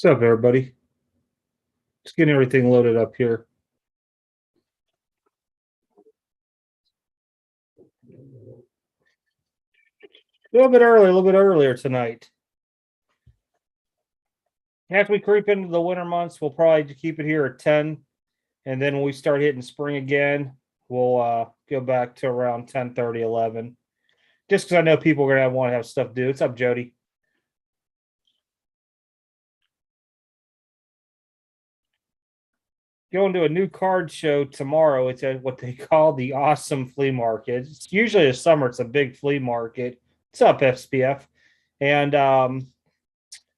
What's up, everybody? Just getting everything loaded up here. A little bit earlier tonight. As we creep into the winter months, we'll probably keep it here at 10. And then when we start hitting spring again, we'll go back to around 10:30, 11. Just because I know people are going to want to have stuff to do. What's up, Jody? Going to a new card show tomorrow. It's at what they call the Awesome Flea Market. It's usually the summer, it's a big flea market. What's up, SPF? And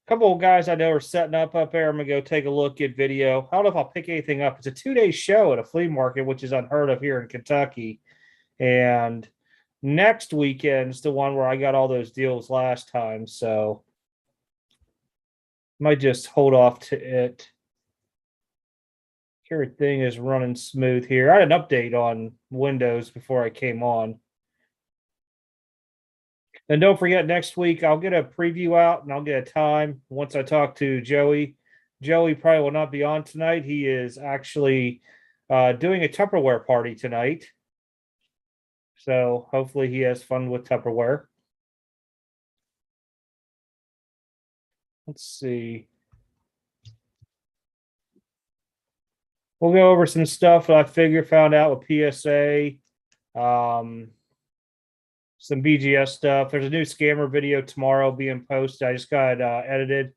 couple of guys I know are setting up there. I'm gonna go take a look at video. I don't know if I'll pick anything up. It's a 2-day show at a flea market, which is unheard of here in Kentucky. And next weekend's the one where I got all those deals last time, so might just hold off to it. Everything is running smooth here. I had an update on Windows before I came on. And don't forget, next week I'll get a preview out and I'll get a time once I talk to Joey. Joey probably will not be on tonight. He is actually doing a Tupperware party tonight. So hopefully he has fun with Tupperware. Let's see. We'll go over some stuff that I found out with PSA. Some BGS stuff. There's a new scammer video tomorrow being posted. I just got it edited.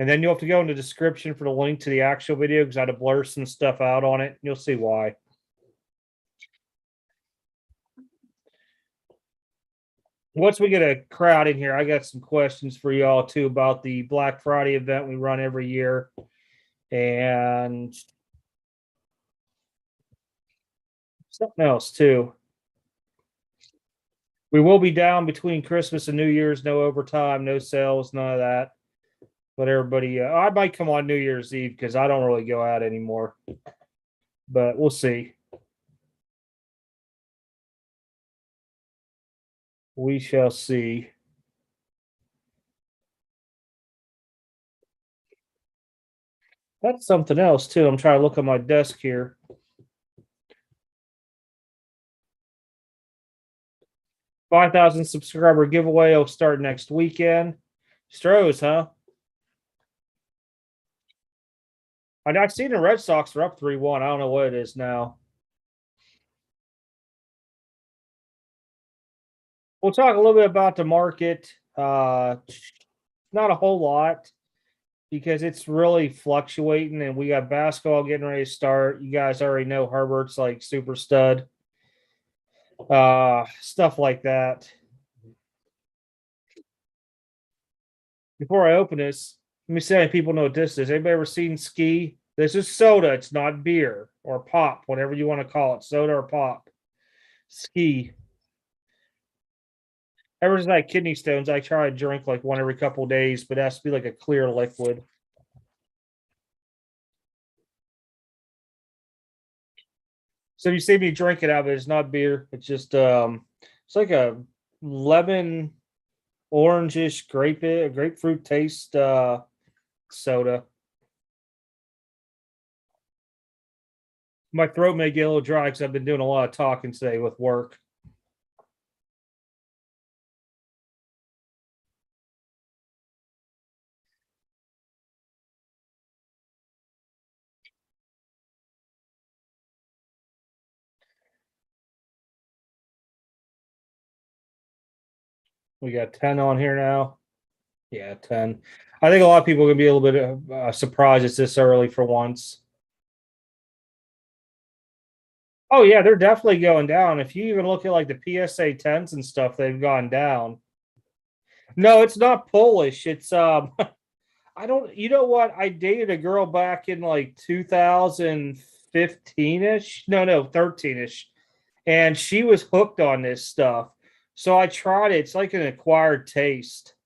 And then you'll have to go in the description for the link to the actual video because I had to blur some stuff out on it. You'll see why. Once we get a crowd in here, I got some questions for y'all too about the Black Friday event we run every year. And something else too. We will be down between Christmas and New Year's. No overtime, no sales, none of that. But everybody, I might come on New Year's Eve because I don't really go out anymore. But we'll see. We shall see. That's something else too. I'm trying to look at my desk here. 5,000 subscriber giveaway will start next weekend. Stros, huh? I've seen the Red Sox are up 3-1. I don't know what it is now. We'll talk a little bit about the market. Not a whole lot because it's really fluctuating, and we got basketball getting ready to start. You guys already know Herbert's like super stud. Stuff like that. Before I open this, let me say people know what this is. Anybody ever seen ski? This is soda. It's not beer or pop, whatever you want to call it, soda or pop. Ski. Ever since I had kidney stones, I try to drink like one every couple days, but it has to be like a clear liquid. So you see me drink it out of it. It's not beer. It's just it's like a lemon, orangish, grapefruit taste soda. My throat may get a little dry because I've been doing a lot of talking today with work. We got 10 on here now. Yeah, 10. I think a lot of people are going to be a little bit surprised it's this early for once. Oh, yeah, they're definitely going down. If you even look at like the PSA 10s and stuff, they've gone down. No, it's not Polish. It's I don't, you know what? I dated a girl back in like 2015-ish. No, 13-ish. And she was hooked on this stuff. So I tried it. It's like an acquired taste.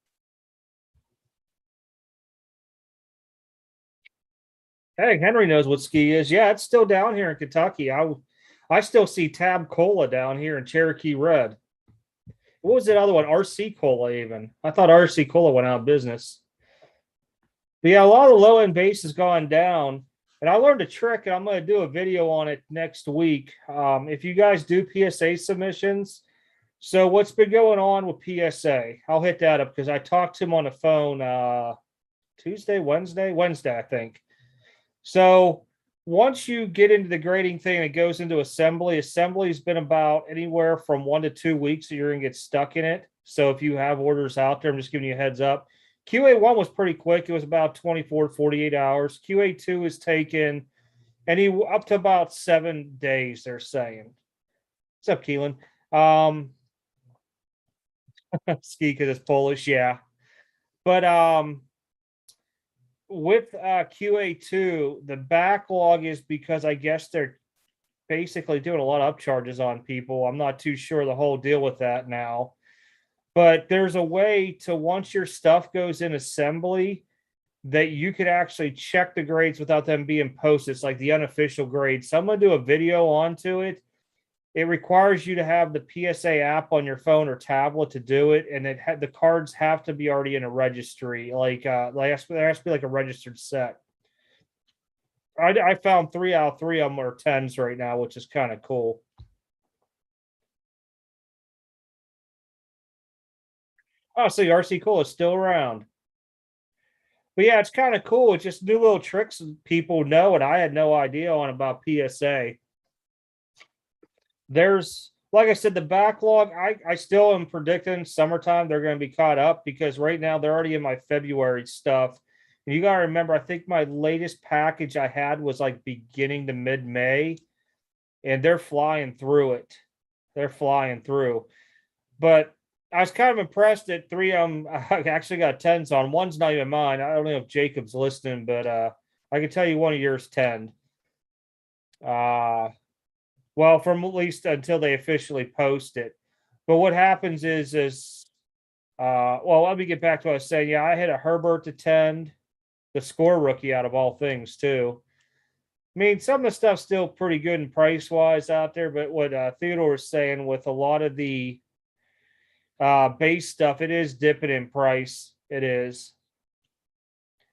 Hey, Henry knows what ski is. Yeah, it's still down here in Kentucky. I still see Tab Cola down here in Cherokee Red. What was that other one? RC Cola, even. I thought RC Cola went out of business. But yeah, a lot of the low end base has gone down. And I learned a trick, and I'm going to do a video on it next week. If you guys do PSA submissions, so what's been going on with PSA? I'll hit that up because I talked to him on the phone Wednesday, I think. So once you get into the grading thing, it goes into assembly. Assembly's been about anywhere from 1 to 2 weeks that you're gonna get stuck in it. So if you have orders out there, I'm just giving you a heads up. QA1 was pretty quick. It was about 24 to 48 hours. QA2 is taken up to about 7 days, they're saying. What's up, Keelan? Ski because it's Polish, yeah. But with QA2, the backlog is because I guess they're basically doing a lot of upcharges on people. I'm not too sure the whole deal with that now. But there's a way to, once your stuff goes in assembly, that you could actually check the grades without them being posted. It's like the unofficial grades. So I'm going to do a video onto it. It requires you to have the PSA app on your phone or tablet to do it, and the cards have to be already in a registry. There has to be like a registered set. I found 3 out of 3 of them are 10s right now, which is kind of cool. Oh, so the RC Cool is still around. But yeah, it's kind of cool. It's just new little tricks people know, and I had no idea on about PSA. There's, like I said, the backlog. I still am predicting summertime they're going to be caught up because right now they're already in my February stuff. And you got to remember, I think my latest package I had was like beginning to mid-May, and they're flying through it. They're flying through. But I was kind of impressed that 3 of them I actually got 10s on. One's not even mine. I don't know if Jacob's listening, but I can tell you one of yours 10. Well, from at least until they officially post it. But what happens is well, let me get back to what I was saying. Yeah, I hit a Herbert to 10, the score rookie out of all things, too. I mean, some of the stuff's still pretty good and price wise out there, but what Theodore was saying with a lot of the base stuff, it is dipping in price. It is.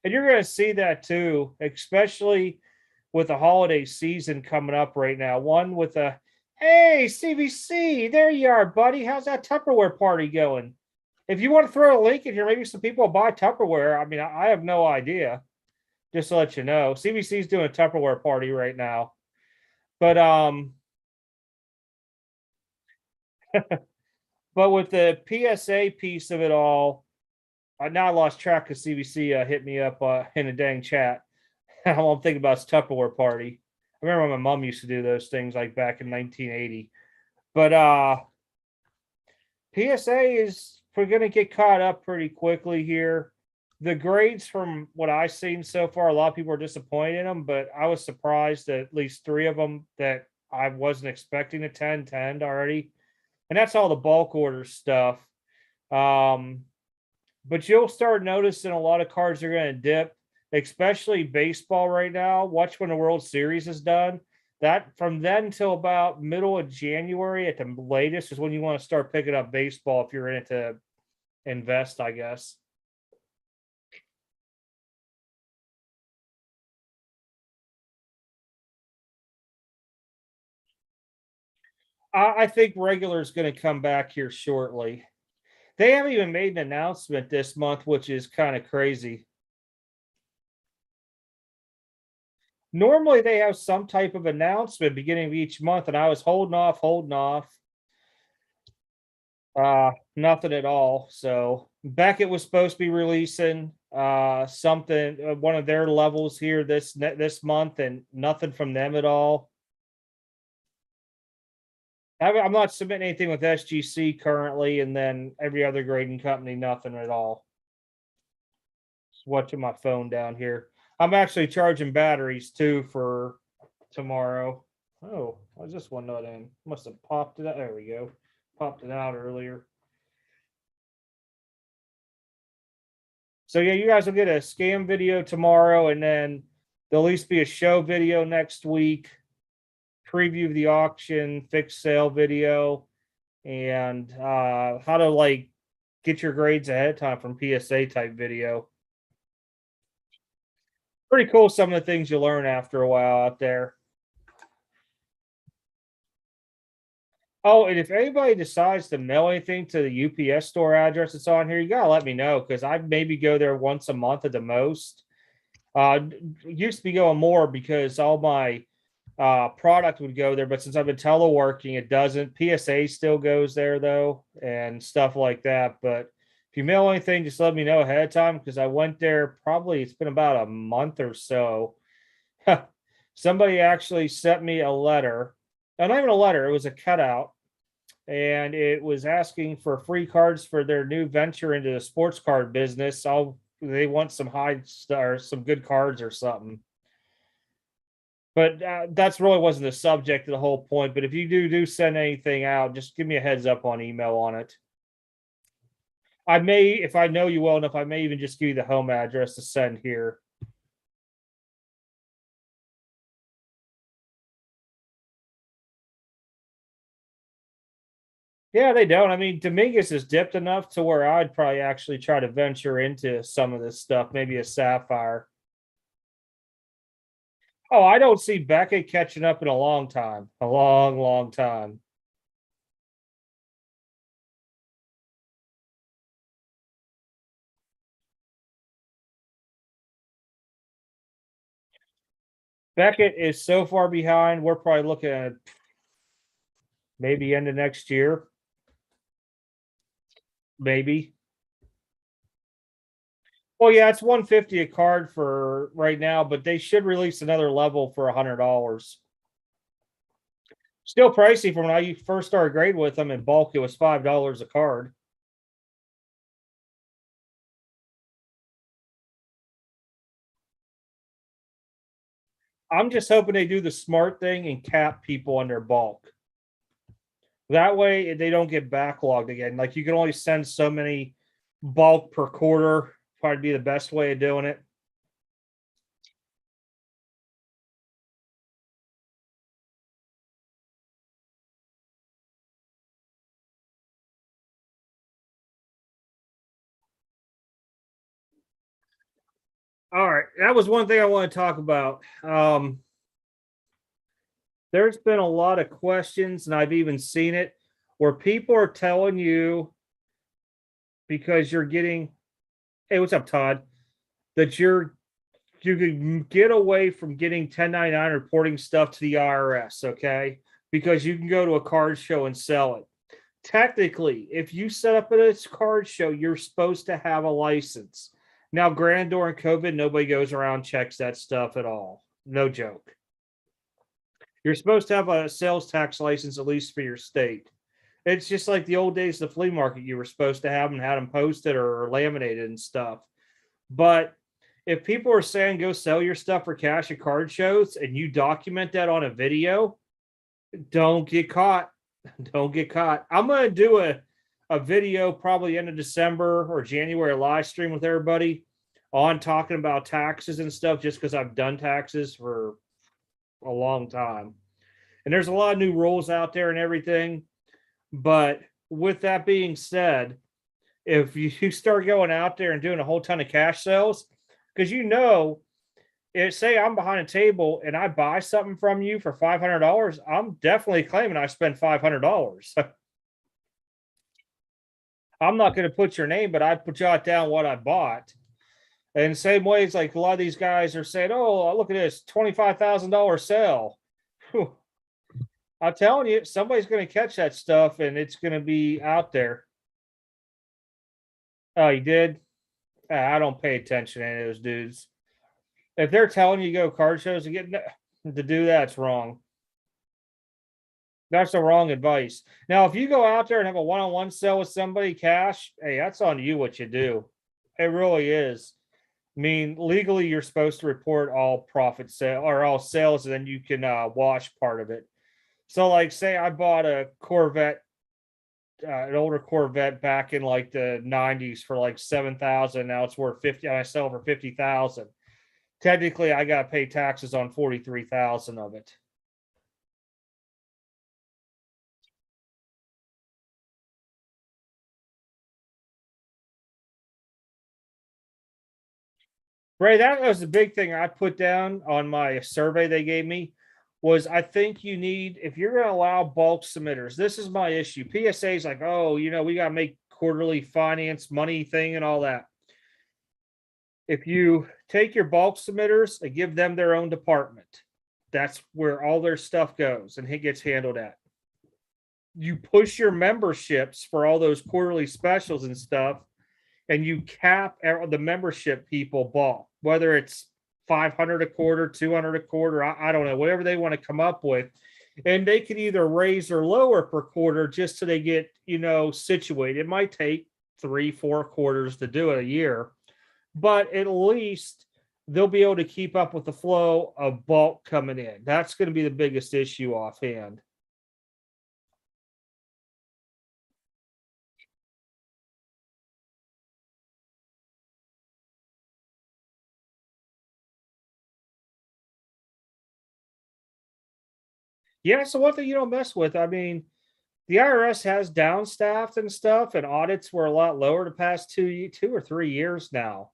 And you're going to see that too, especially with the holiday season coming up right now. One with a, hey, CBC, there you are, buddy. How's that Tupperware party going? If you want to throw a link in here, maybe some people will buy Tupperware. I mean, I have no idea. Just to let you know, CBC is doing a Tupperware party right now. But but with the PSA piece of it all, I now lost track because CBC hit me up in a dang chat. All I'm thinking about is Tupperware party. I remember my mom used to do those things like back in 1980. But PSA is, we're going to get caught up pretty quickly here. The grades from what I've seen so far, a lot of people are disappointed in them, but I was surprised that at least 3 of them that I wasn't expecting a 10 already. And that's all the bulk order stuff. But you'll start noticing a lot of cards are going to dip, especially baseball right now. Watch when the World Series is done. That from then till about middle of January at the latest is when you want to start picking up baseball if you're in it to invest, I guess. I think regular is going to come back here shortly. They haven't even made an announcement this month, which is kind of crazy. Normally they have some type of announcement beginning of each month, and I was holding off. Nothing at all. So Beckett was supposed to be releasing something, one of their levels here this month, and nothing from them at all. I'm not submitting anything with SGC currently, and then every other grading company, nothing at all. Just watching my phone down here. I'm actually charging batteries too for tomorrow. Oh, why is this one not in? Must have popped it out. There we go. Popped it out earlier. So yeah, you guys will get a scam video tomorrow, and then there'll at least be a show video next week, preview of the auction, fixed sale video, and how to like get your grades ahead of time from PSA type video. Pretty cool. Some of the things you learn after a while out there. Oh, and if anybody decides to mail anything to the UPS store address that's on here, you gotta let me know because I maybe go there once a month at the most. Used to be going more because all my product would go there, but since I've been teleworking, it doesn't. PSA still goes there though, and stuff like that. But if you mail anything, just let me know ahead of time because I went there probably it's been about a month or so. Somebody actually sent me a letter. Not even a letter, it was a cutout, and it was asking for free cards for their new venture into the sports card business. They want some high or some good cards or something. But that's really wasn't the subject of the whole point. But if you do send anything out, just give me a heads up on email on it. I may, if I know you well enough, I may even just give you the home address to send here. Yeah, they don't. I mean, Dominguez is dipped enough to where I'd probably actually try to venture into some of this stuff, maybe a sapphire. Oh, I don't see Beckett catching up in a long time. A long, long time. Beckett is so far behind. We're probably looking at maybe end of next year, maybe. Well, yeah, it's 150 a card for right now, but they should release another level for $100. Still pricey from when I first started grading with them in bulk. It was $5 a card. I'm just hoping they do the smart thing and cap people on their bulk. That way they don't get backlogged again. Like you can only send so many bulk per quarter. Probably be the best way of doing it. All right, that was one thing I want to talk about. There's been a lot of questions, and I've even seen it where people are telling you because you're getting, hey, what's up, Todd? That you can get away from getting 1099 reporting stuff to the IRS, okay? Because you can go to a card show and sell it. Technically, if you set up at a card show, you're supposed to have a license. Now, granted, during COVID, nobody goes around checks that stuff at all. No joke. You're supposed to have a sales tax license at least for your state. It's just like the old days of the flea market. You were supposed to have them, had them posted or laminated and stuff. But if people are saying go sell your stuff for cash at card shows and you document that on a video, don't get caught. Don't get caught. I'm gonna do a video probably end of December or January live stream with everybody on talking about taxes and stuff just because I've done taxes for a long time. And there's a lot of new rules out there and everything. But with that being said, if you start going out there and doing a whole ton of cash sales, because say I'm behind a table and I buy something from you for $500, I'm definitely claiming I spent $500. I'm not going to put your name, but I put jot down what I bought. And same ways, like a lot of these guys are saying, "Oh, look at this $25,000 sale." Whew. I'm telling you, somebody's going to catch that stuff, and it's going to be out there. Oh, you did? I don't pay attention to any of those dudes. If they're telling you to go card shows to do that's wrong. That's the wrong advice. Now, if you go out there and have a one-on-one sale with somebody cash, hey, that's on you what you do. It really is. I mean, legally, you're supposed to report all profit sale or all sales, and then you can wash part of it. So, like, say I bought a Corvette, an older Corvette back in like the '90s for like 7,000. Now it's worth 50. I sell for 50,000. Technically, I got to pay taxes on 43,000 of it. Ray, that was the big thing I put down on my survey they gave me was I think you need, if you're going to allow bulk submitters, this is my issue. PSA is like, oh, we got to make quarterly finance money thing and all that. If you take your bulk submitters and give them their own department, that's where all their stuff goes and it gets handled at. You push your memberships for all those quarterly specials and stuff, and you cap the membership people bulk, whether it's 500 a quarter, 200 a quarter, I don't know, whatever they want to come up with. And they can either raise or lower per quarter just so they get, situated. It might take 3-4 quarters to do it a year, but at least they'll be able to keep up with the flow of bulk coming in. That's going to be the biggest issue offhand. Yeah, so one thing you don't mess with, I mean, the IRS has downstaffed and stuff, and audits were a lot lower the past 2 or 3 years now.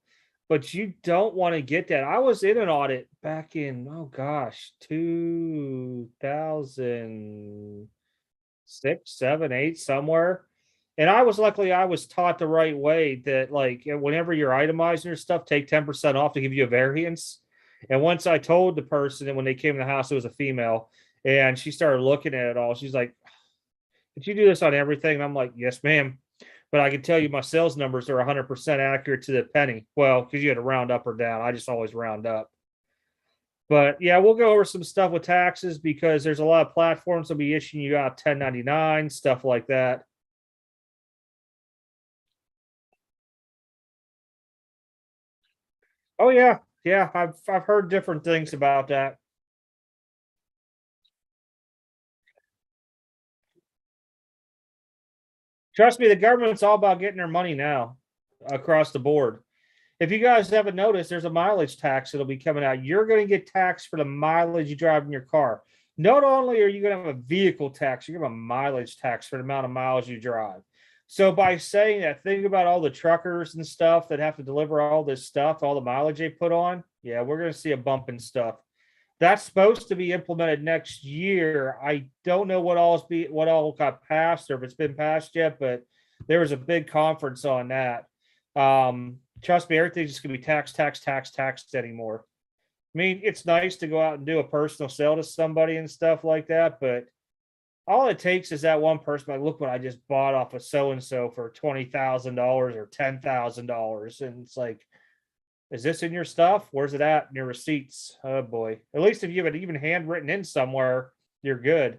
But you don't want to get that. I was in an audit back in, oh gosh, 2006, 7, 8, somewhere. And I was taught the right way that, like, whenever you're itemizing your stuff, take 10% off to give you a variance. And once I told the person, and when they came in the house, it was a female, and she started looking at it all. She's like, did you do this on everything? And I'm like, yes, ma'am. But I can tell you my sales numbers are 100% accurate to the penny. Well, because you had to round up or down. I just always round up. But yeah, we'll go over some stuff with taxes because there's a lot of platforms that'll be issuing you out 1099, stuff like that. Oh yeah, yeah. I've heard different things about that. Trust me, the government's all about getting their money now across the board. If you guys haven't noticed, there's a mileage tax that'll be coming out. You're going to get taxed for the mileage you drive in your car. Not only are you going to have a vehicle tax, you're going to have a mileage tax for the amount of miles you drive. So by saying that, think about all the truckers and stuff that have to deliver all this stuff, all the mileage they put on. Yeah, we're going to see a bump in stuff. That's supposed to be implemented next year. I don't know what all got passed or if it's been passed yet, but there was a big conference on that. Trust me, everything's just gonna be taxed anymore. I mean, it's nice to go out and do a personal sale to somebody and stuff like that, but all it takes is that one person like, look what I just bought off of so and so for $20,000 or $10,000, and it's like, is this in your stuff? Where's it at in your receipts? Oh boy. At least if you have it even handwritten in somewhere, you're good.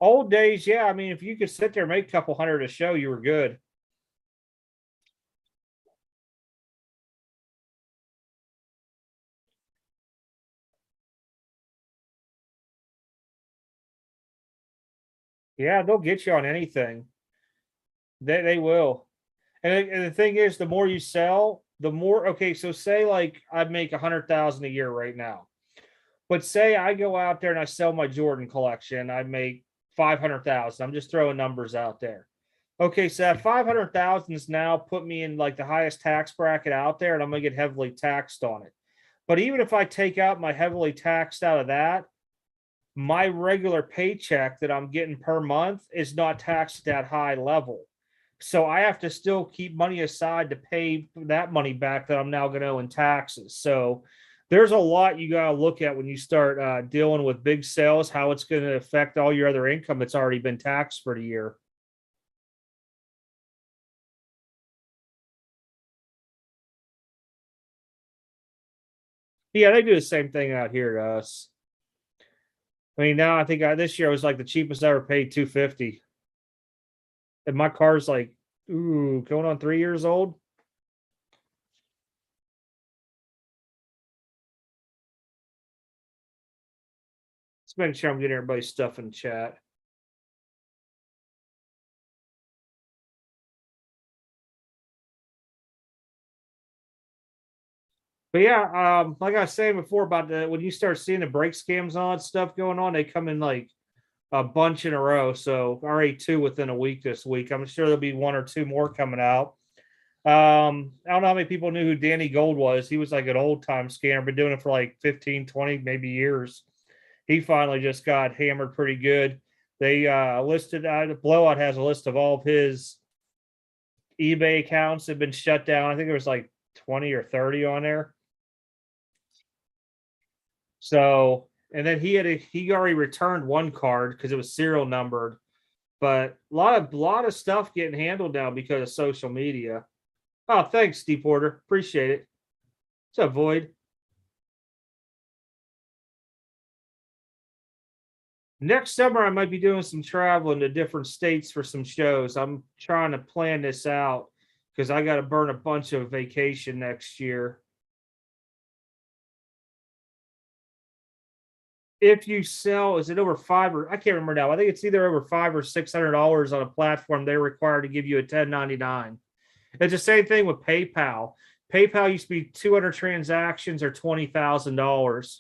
Old days, yeah. I mean, if you could sit there and make a couple hundred a show, you were good. Yeah, they'll get you on anything. They will. And the thing is, the more you sell, the more, okay, so say like I make 100,000 a year right now. But say I go out there and I sell my Jordan collection, I make 500,000. I'm just throwing numbers out there. Okay, so that 500,000 is now put me in like the highest tax bracket out there, and I'm gonna get heavily taxed on it. But even if I take out my heavily taxed out of that, my regular paycheck that I'm getting per month is not taxed at that high level. So I have to still keep money aside to pay that money back that I'm now going to owe in taxes. So there's a lot you got to look at when you start dealing with big sales, how it's going to affect all your other income that's already been taxed for the year. Yeah, they do the same thing out here to us. I mean, now I think this year was like the cheapest I ever paid, 250, and my car's like, ooh, going on 3 years old. Let's make sure I'm getting everybody's stuff in chat. But yeah, like I was saying before about the when you start seeing the brake scams on stuff going on, they come in like a bunch in a row. So already two within a week this week. I'm sure there'll be one or two more coming out. I don't know how many people knew who Danny Gold was. He was like an old time scammer, been doing it for like 15, 20, maybe years. He finally just got hammered pretty good. They listed Blowout has a list of all of his eBay accounts that have been shut down. I think there was like 20 or 30 on there. So, and then he already returned one card because it was serial numbered. But a lot of stuff getting handled now because of social media. Oh, thanks, Deep Order. Appreciate it. What's up, Void? Next summer, I might be doing some traveling to different states for some shows. I'm trying to plan this out because I got to burn a bunch of vacation next year. If you sell, is it over five or I can't remember now. I think it's either over $500 or $600 on a platform they're required to give you a 1099. It's the same thing with PayPal. PayPal used to be 200 transactions or $20,000.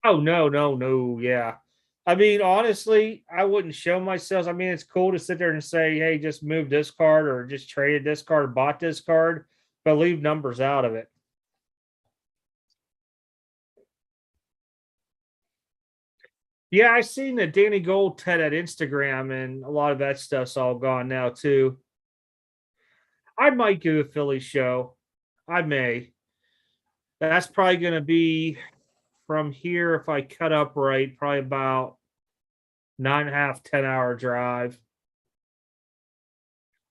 Oh no, no, no, yeah. I mean, honestly, I wouldn't show myself. I mean, it's cool to sit there and say, "Hey, just move this card or just traded this card, or bought this card," but leave numbers out of it. Yeah, I seen that Danny Gold had at Instagram, and a lot of that stuff's all gone now too. I might do a Philly show. I may. That's probably going to be from here if I cut up right, probably about 9.5, 10 hour drive.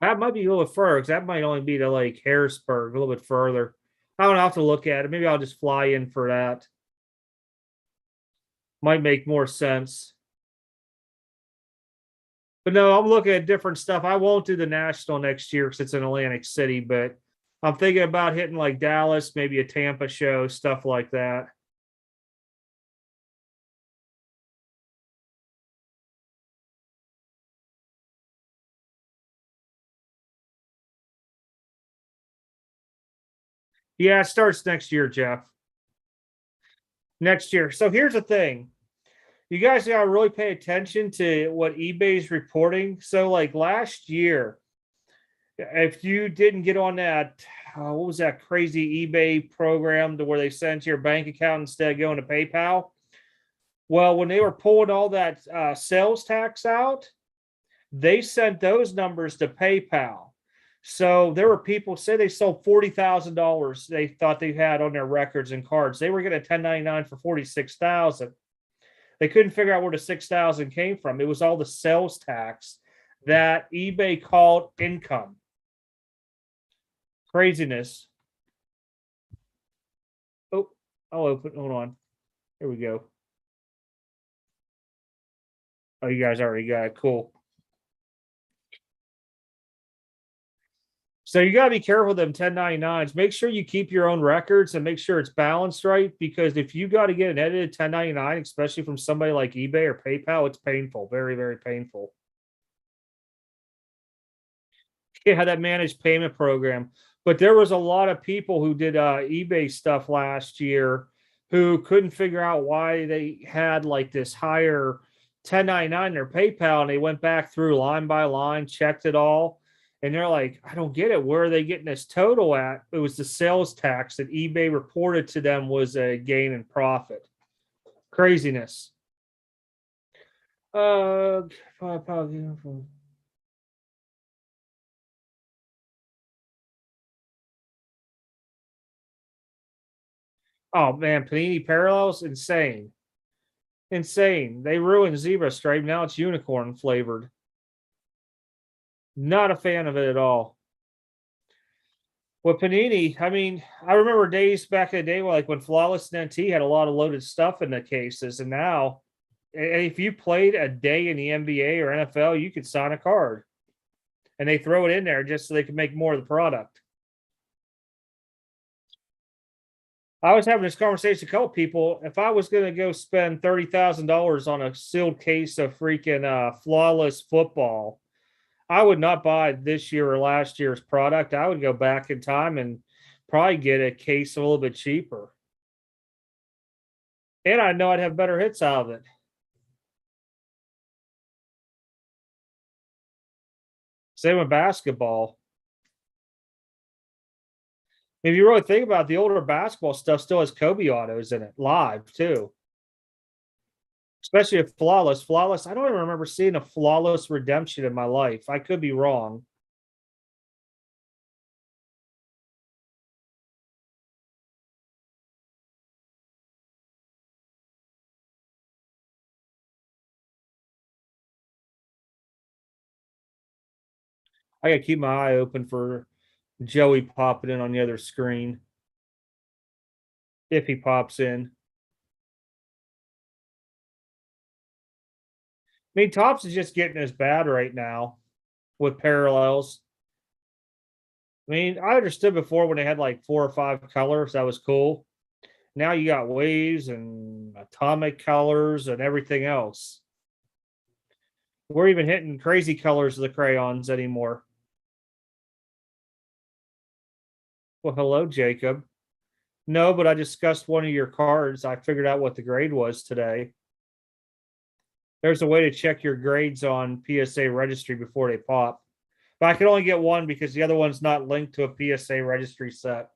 That might be a little further because that might only be to like Harrisburg, a little bit further. I don't have to look at it. Maybe I'll just fly in for that. Might make more sense. But no, I'm looking at different stuff. I won't do the national next year because it's in Atlantic City, but I'm thinking about hitting like Dallas, maybe a Tampa show, stuff like that. Yeah, it starts next year, Jeff. Next year. So here's the thing. You guys gotta really pay attention to what eBay's reporting. So, like last year, if you didn't get on that, what was that crazy eBay program to where they sent your bank account instead of going to PayPal? Well, when they were pulling all that sales tax out, they sent those numbers to PayPal. So there were people say they sold $40,000. They thought they had on their records and cards. They were getting a 1099 for 46,000. They couldn't figure out where the 6,000 came from. It was all the sales tax that eBay called income. Craziness. Oh, I'll open. Hold on. Here we go. Oh, you guys already got it. Cool. So you got to be careful with them 1099s. Make sure you keep your own records and make sure it's balanced right. Because if you got to get an edited 1099, especially from somebody like eBay or PayPal, it's painful. Very, very painful. Yeah, that managed payment program. But there was a lot of people who did eBay stuff last year who couldn't figure out why they had like this higher 1099 in their PayPal, and they went back through line by line, checked it all, and they're like, I don't get it. Where are they getting this total at? It was the sales tax that eBay reported to them was a gain in profit. Craziness. Uh, oh man, Panini Parallels, insane. Insane. They ruined Zebra Stripe. Now it's unicorn flavored. Not a fan of it at all. With Panini, I mean, I remember days back in the day, like when Flawless and NT had a lot of loaded stuff in the cases, and now, if you played a day in the NBA or NFL, you could sign a card, and they throw it in there just so they can make more of the product. I was having this conversation with a couple people. If I was going to go spend $30,000 on a sealed case of freaking flawless football, I would not buy this year or last year's product. I would go back in time and Probably get a case a little bit cheaper. And I know I'd have better hits out of it. Same with basketball. If you really think about it, the older basketball stuff still has Kobe autos in it, live too. Especially a flawless. Flawless. I don't even remember seeing a flawless redemption in my life. I could be wrong. I gotta keep my eye open for Joey popping in on the other screen. If he pops in. I mean, Tops is just getting as bad right now with parallels. I mean, I understood before when they had like 4 or 5 colors, that was cool. Now you got waves and atomic colors and everything else. We're even hitting crazy colors of the crayons anymore. Well, hello, Jacob. No, but I discussed one of your cards. I figured out what the grade was today. There's a way to check your grades on PSA registry before they pop. But I can only get one because the other one's not linked to a PSA registry set.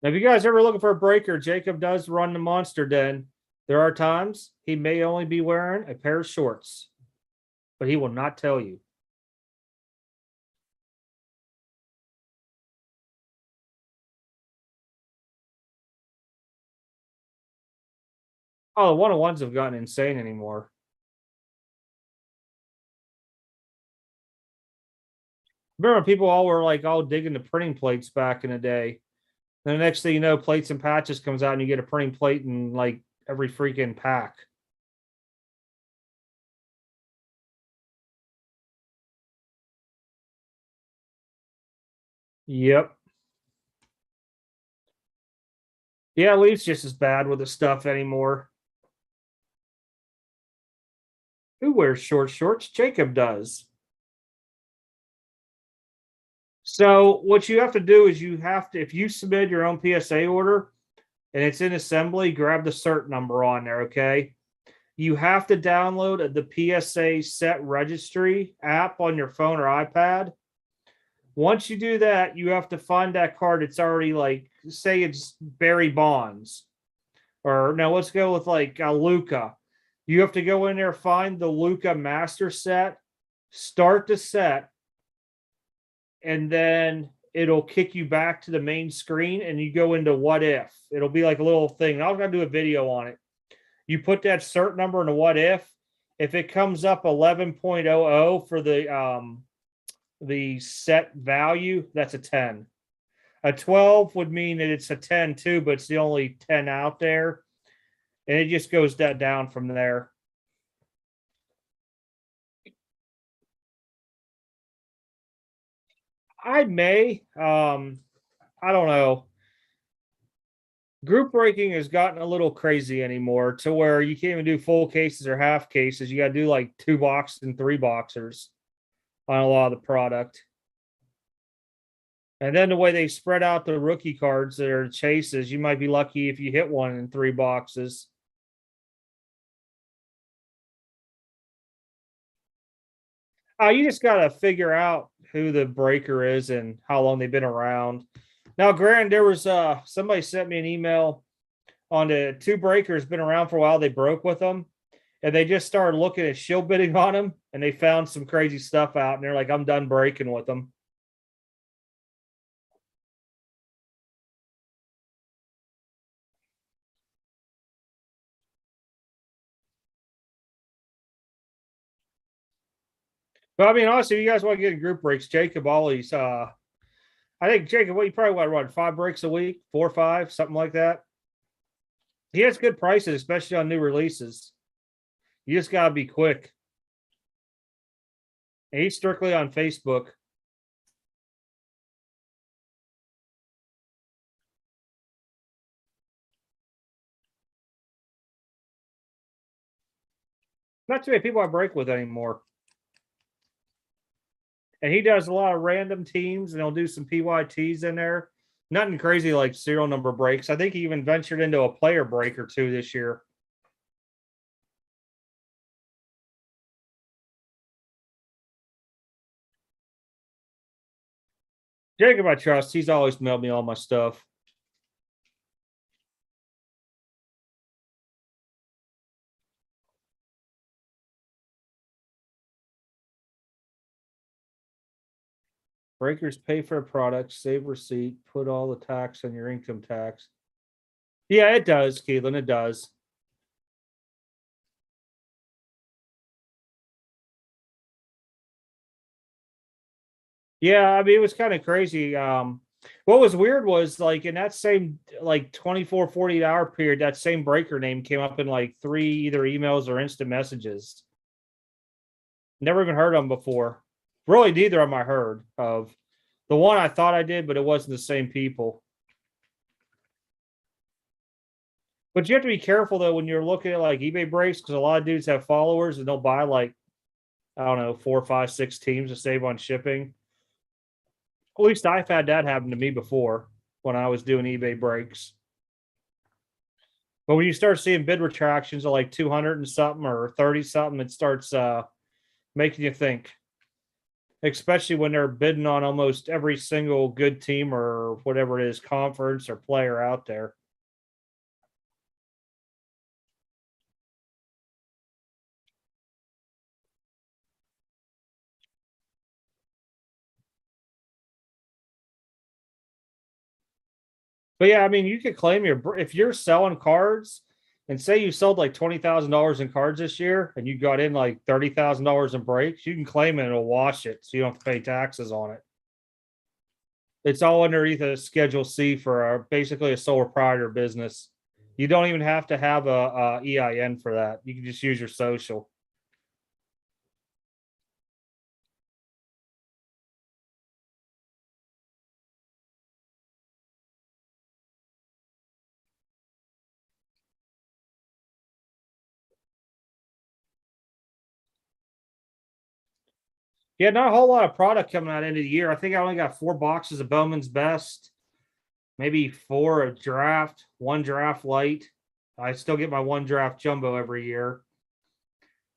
Now, if you guys ever looking for a breaker, Jacob does run the Monster Den. There are times he may only be wearing a pair of shorts, but he will not tell you. Oh, the one-on-ones have gotten insane anymore. Remember, people all were like all digging the printing plates back in the day. And the next thing you know, plates and patches comes out, and you get a printing plate in like every freaking pack. Yep. Yeah, Leaf's just as bad with the stuff anymore. Who wears short shorts? Jacob does. So what you have to do is you have to, if you submit your own PSA order and it's in assembly, grab the cert number on there, okay? You have to download the PSA set registry app on your phone or iPad. Once you do that, you have to find that card. It's already like, say it's Barry Bonds, or now let's go with like Luca. You have to go in there, find the Luca master set, start the set, and then it'll kick you back to the main screen and you go into what if. It'll be like a little thing. I'm going to do a video on it. You put that cert number in a what if it comes up 11.00 for the set value, that's a 10. A 12 would mean that it's a 10 too, but it's the only 10 out there. And it just goes that down from there. I may. I don't know. Group breaking has gotten a little crazy anymore to where you can't even do full cases or half cases. You got to do like 2 boxes and 3 boxers on a lot of the product. And then the way they spread out the rookie cards that are chases, you might be lucky if you hit one in 3 boxes. You just got to figure out who the breaker is and how long they've been around. Now, granted, there was somebody sent me an email on the 2 breakers been around for a while. They broke with them, and they just started looking at shield bidding on them, and they found some crazy stuff out, and they're like, "I'm done breaking with them." But I mean, honestly, if you guys want to get in group breaks, Jacob always I think Jacob, what you probably want to run 5 breaks a week, 4 or 5, something like that. He has good prices, especially on new releases. You just gotta be quick. And he's strictly on Facebook. Not too many people I break with anymore. And he does a lot of random teams, and he'll do some PYTs in there. Nothing crazy like serial number breaks. I think he even ventured into a player break or two this year. Jacob, I trust. He's always mailed me all my stuff. Breakers pay for a product, save receipt, put all the tax on your income tax. Yeah, it does, Keelan. It does. Yeah, I mean, it was kind of crazy. What was weird was like in that same like 24, 48-hour period, that same breaker name came up in like three either emails or instant messages. Never even heard of them before. Really, neither of them I heard of. The one I thought I did, but it wasn't the same people. But you have to be careful though when you're looking at like eBay breaks because a lot of dudes have followers and they'll buy like, I don't know, 4, 5, 6 teams to save on shipping. At least I've had that happen to me before when I was doing eBay breaks. But when you start seeing bid retractions of like 200 and something or 30 something, it starts making you think, especially when they're bidding on almost every single good team or whatever it is, conference or player out there. But yeah, I mean, you could claim if you're selling cards and say you sold like $20,000 in cards this year and you got in like $30,000 in breaks, you can claim it and it'll wash it so you don't have to pay taxes on it. It's all underneath a Schedule C for basically a sole proprietor business. You don't even have to have a EIN for that. You can just use your social. Yeah, not a whole lot of product coming out end of the year. I think I only got 4 boxes of Bowman's Best, maybe 4 of draft, 1 draft light. I still get my 1 draft jumbo every year.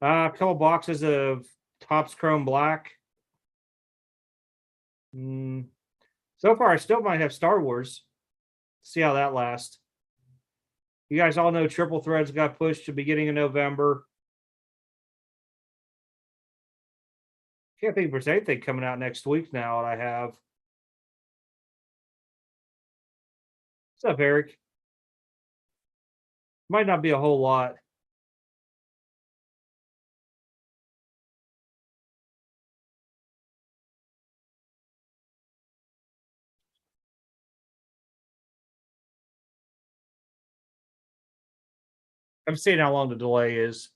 A couple boxes of Topps Chrome Black. So far, I still might have Star Wars. See how that lasts. You guys all know Triple Threads got pushed to beginning of November. Can't think there's anything coming out next week now that I have. What's up, Eric? Might not be a whole lot. I'm seeing how long the delay is.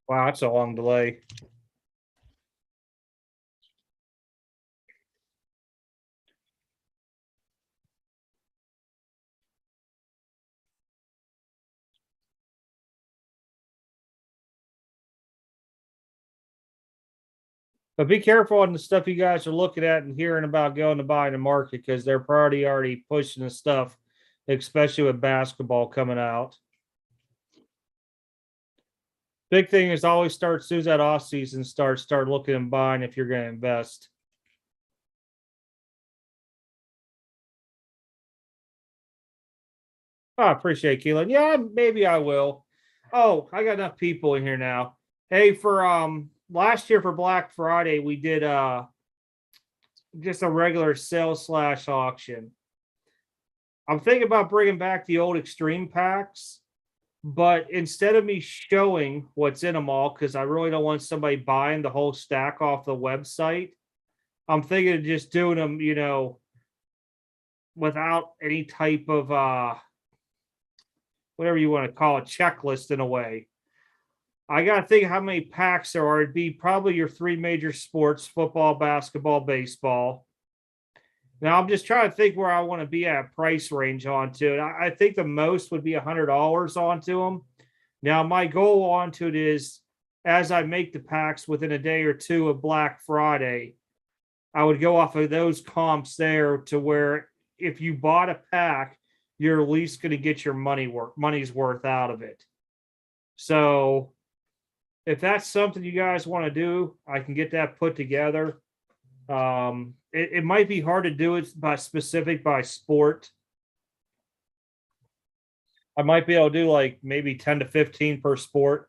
Wow, that's a long delay. But be careful on the stuff you guys are looking at and hearing about going to buy in the market because they're already pushing the stuff, especially with basketball coming out. Big thing is always start as soon as that off season starts, start looking and buying if you're going to invest. I appreciate Keelan. Yeah, maybe I will. Oh, I got enough people in here now. Hey, for last year for Black Friday, we did just a regular sale / auction. I'm thinking about bringing back the old eXtreme packs, but instead of me showing what's in them all, because I really don't want somebody buying the whole stack off the website, I'm thinking of just doing them, without any type of whatever you want to call it, checklist in a way. I got to think how many packs there are. It'd be probably your 3 major sports: football, basketball, baseball. Now I'm just trying to think where I want to be at price range onto it. I think the most would be $100 onto them. Now my goal onto it is as I make the packs within a day or two of Black Friday, I would go off of those comps there to where if you bought a pack, you're at least going to get your money's worth out of it. So if that's something you guys want to do, I can get that put together. It might be hard to do it by sport. I might be able to do like maybe 10 to 15 per sport.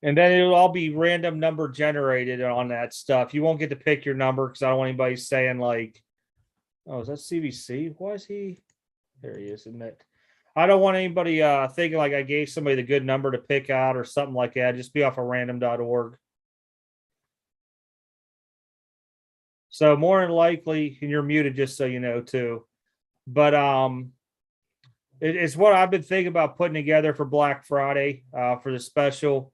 And then it'll all be random number generated on that stuff. You won't get to pick your number because I don't want anybody saying like, oh, is that CVC? Why is he? There he is, isn't it? I don't want anybody thinking like I gave somebody the good number to pick out or something like that. Just be off of random.org. So more than likely, and you're muted just so you know too. But it's what I've been thinking about putting together for Black Friday for the special.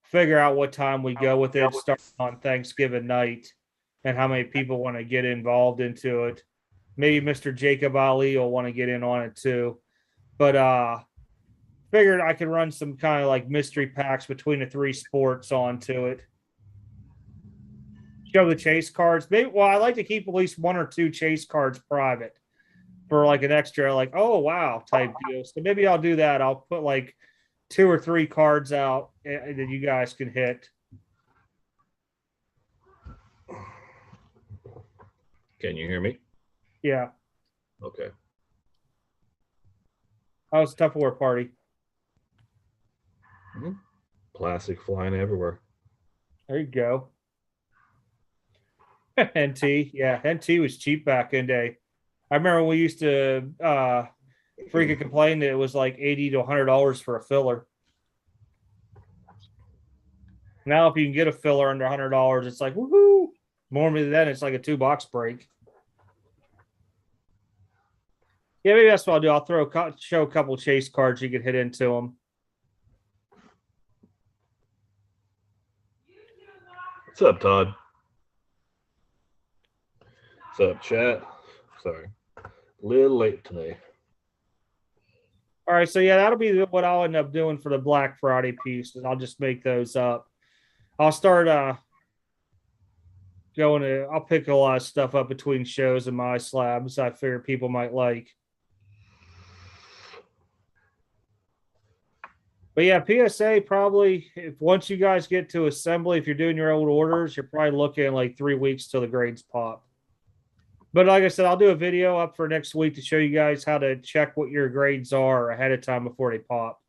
Figure out what time we go with it. Start on Thanksgiving night, and how many people want to get involved into it. Maybe Mr. Jacob Ali will want to get in on it too. But figured I could run some kind of like mystery packs between the three sports onto it. Show the chase cards. Maybe well, I like to keep at least one or two chase cards private for like an extra, like, oh wow, type deal. So maybe I'll do that. I'll put like 2 or 3 cards out that you guys can hit. Can you hear me? Yeah. Okay. How's Tupperware party? Plastic flying everywhere. There you go. NT, yeah, NT was cheap back in day. I remember we used to freaking complain that it was like $80 to $100 for a filler. Now, if you can get a filler under $100, it's like woohoo. Normally, then it's like a $2 break. Yeah, maybe that's what I'll do. I'll show a couple chase cards you can hit into them. What's up, Todd? What's up, chat? Sorry. A little late today. All right, so yeah, that'll be what I'll end up doing for the Black Friday piece. I'll just make those up. I'll start I'll pick a lot of stuff up between shows and my slabs I figure people might like. But yeah, PSA probably if once you guys get to assembly, if you're doing your old orders, you're probably looking at like 3 weeks till the grades pop. But like I said, I'll do a video up for next week to show you guys how to check what your grades are ahead of time before they pop.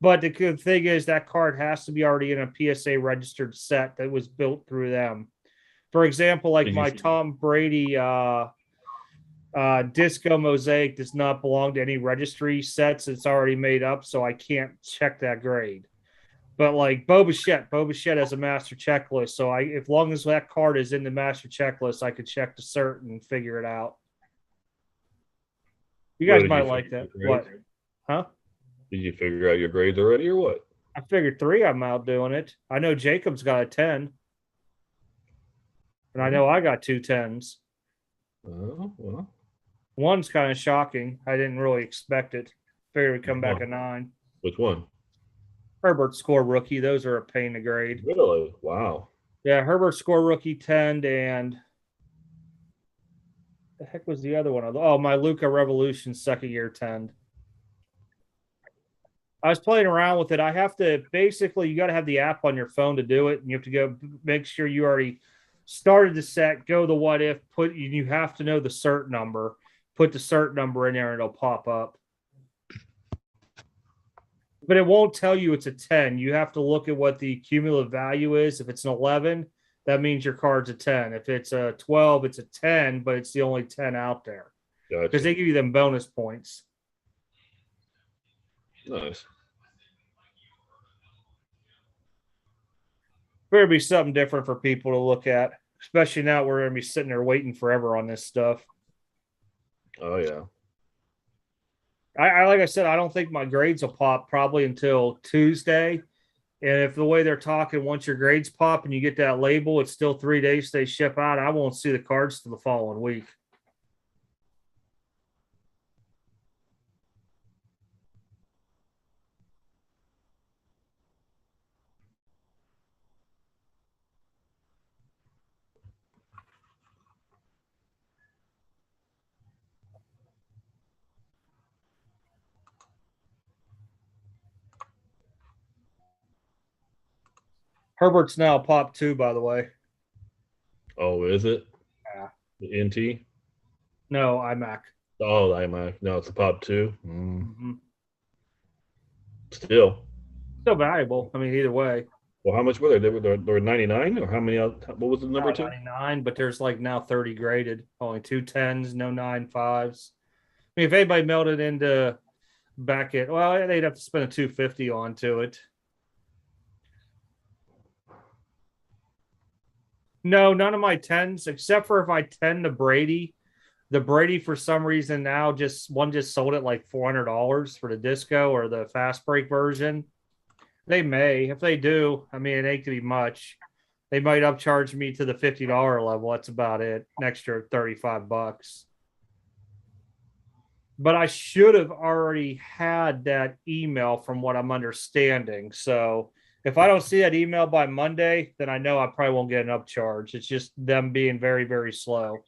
But the good thing is that card has to be already in a PSA registered set that was built through them. For example, like my Tom Brady Disco Mosaic does not belong to any registry sets. It's already made up, so I can't check that grade. But like Boba has a master checklist. So as long as that card is in the master checklist, I could check the cert and figure it out. You guys might like that. What? Huh? Did you figure out your grades already or what? I figured 3 I'm out doing it. I know Jacob's got a 10. And I know I got 2 10s. Oh, well. One's kind of shocking. I didn't really expect it. Figured it'd come back a 9. Which one? Herbert score rookie. Those are a pain to grade. Really? Wow. Yeah, Herbert score rookie 10 and the heck was the other one? Oh, my Luca Revolution second year 10. I was playing around with it. I have to basically, you got to have the app on your phone to do it. And you have to go make sure you already started the set, go the what if, you have to know the cert number, put the cert number in there and it'll pop up. But it won't tell you it's a 10. You have to look at what the cumulative value is. If it's an 11, that means your card's a 10. If it's a 12, it's a 10, but it's the only 10 out there. Because Gotcha. they give you them bonus points. Nice. Better be something different for people to look at, especially now we're going to be sitting there waiting forever on this stuff. Oh, yeah. I like I said, I don't think my grades will pop probably until Tuesday. And if the way they're talking, once your grades pop and you get that label, it's still 3 days they ship out. I won't see the cards till the following week. Herbert's now pop 2, by the way. Oh, is it? Yeah. The NT? No, iMac. Oh, the iMac. No, it's a Pop 2. Mm-hmm. Still. Still valuable. I mean, either way. Well, how much were they? They were 99, or how many? What was the number 2? 99, but there's like now 30 graded. Only 2 10s, no 9 5s. I mean, if anybody melted into back at, well, they'd have to spend a 250 onto it. No, none of my 10s, except for if I 10 to Brady. The Brady, for some reason, now just sold it like $400 for the disco or the fast break version. They may. If they do, I mean, it ain't gonna be much. They might upcharge me to the $50 level. That's about it. An extra $35. But I should have already had that email from what I'm understanding. So if I don't see that email by Monday, then I know I probably won't get an upcharge. It's just them being very, very slow.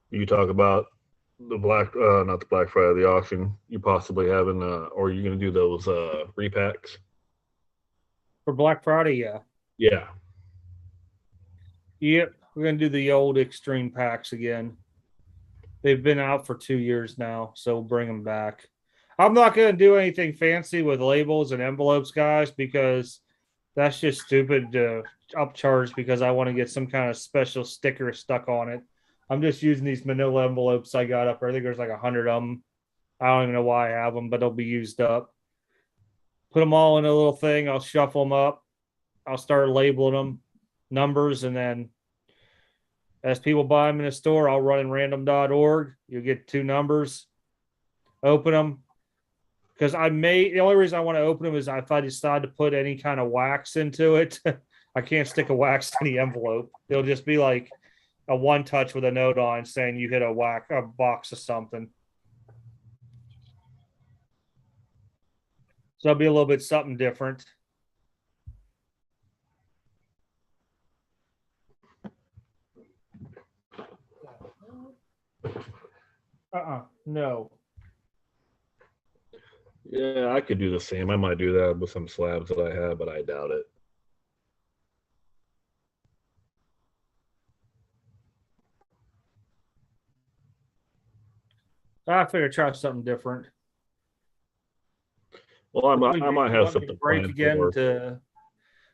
You talk about the not the Black Friday, the auction. You possibly having, or you're going to do those repacks? For Black Friday, yeah. Yeah. Yep. We're going to do the old eXtreme packs again. They've been out for 2 years now, so we'll bring them back. I'm not going to do anything fancy with labels and envelopes, guys, because that's just stupid to upcharge because I want to get some kind of special sticker stuck on it. I'm just using these manila envelopes I got up. I think there's like 100 of them. I don't even know why I have them, but they'll be used up. Put them all in a little thing. I'll shuffle them up. I'll start labeling them numbers, and then as people buy them in the store, I'll run in random.org. You'll get 2 numbers. Open them. Because the only reason I want to open them is if I decide to put any kind of wax into it. I can't stick a wax to the envelope. It'll just be like a one touch with a note on saying you hit a box of something. So it'll be a little bit something different. No. Yeah, I could do the same. I might do that with some slabs that I have, but I doubt it. I figure try something different. Well, I might have something break planned again for. to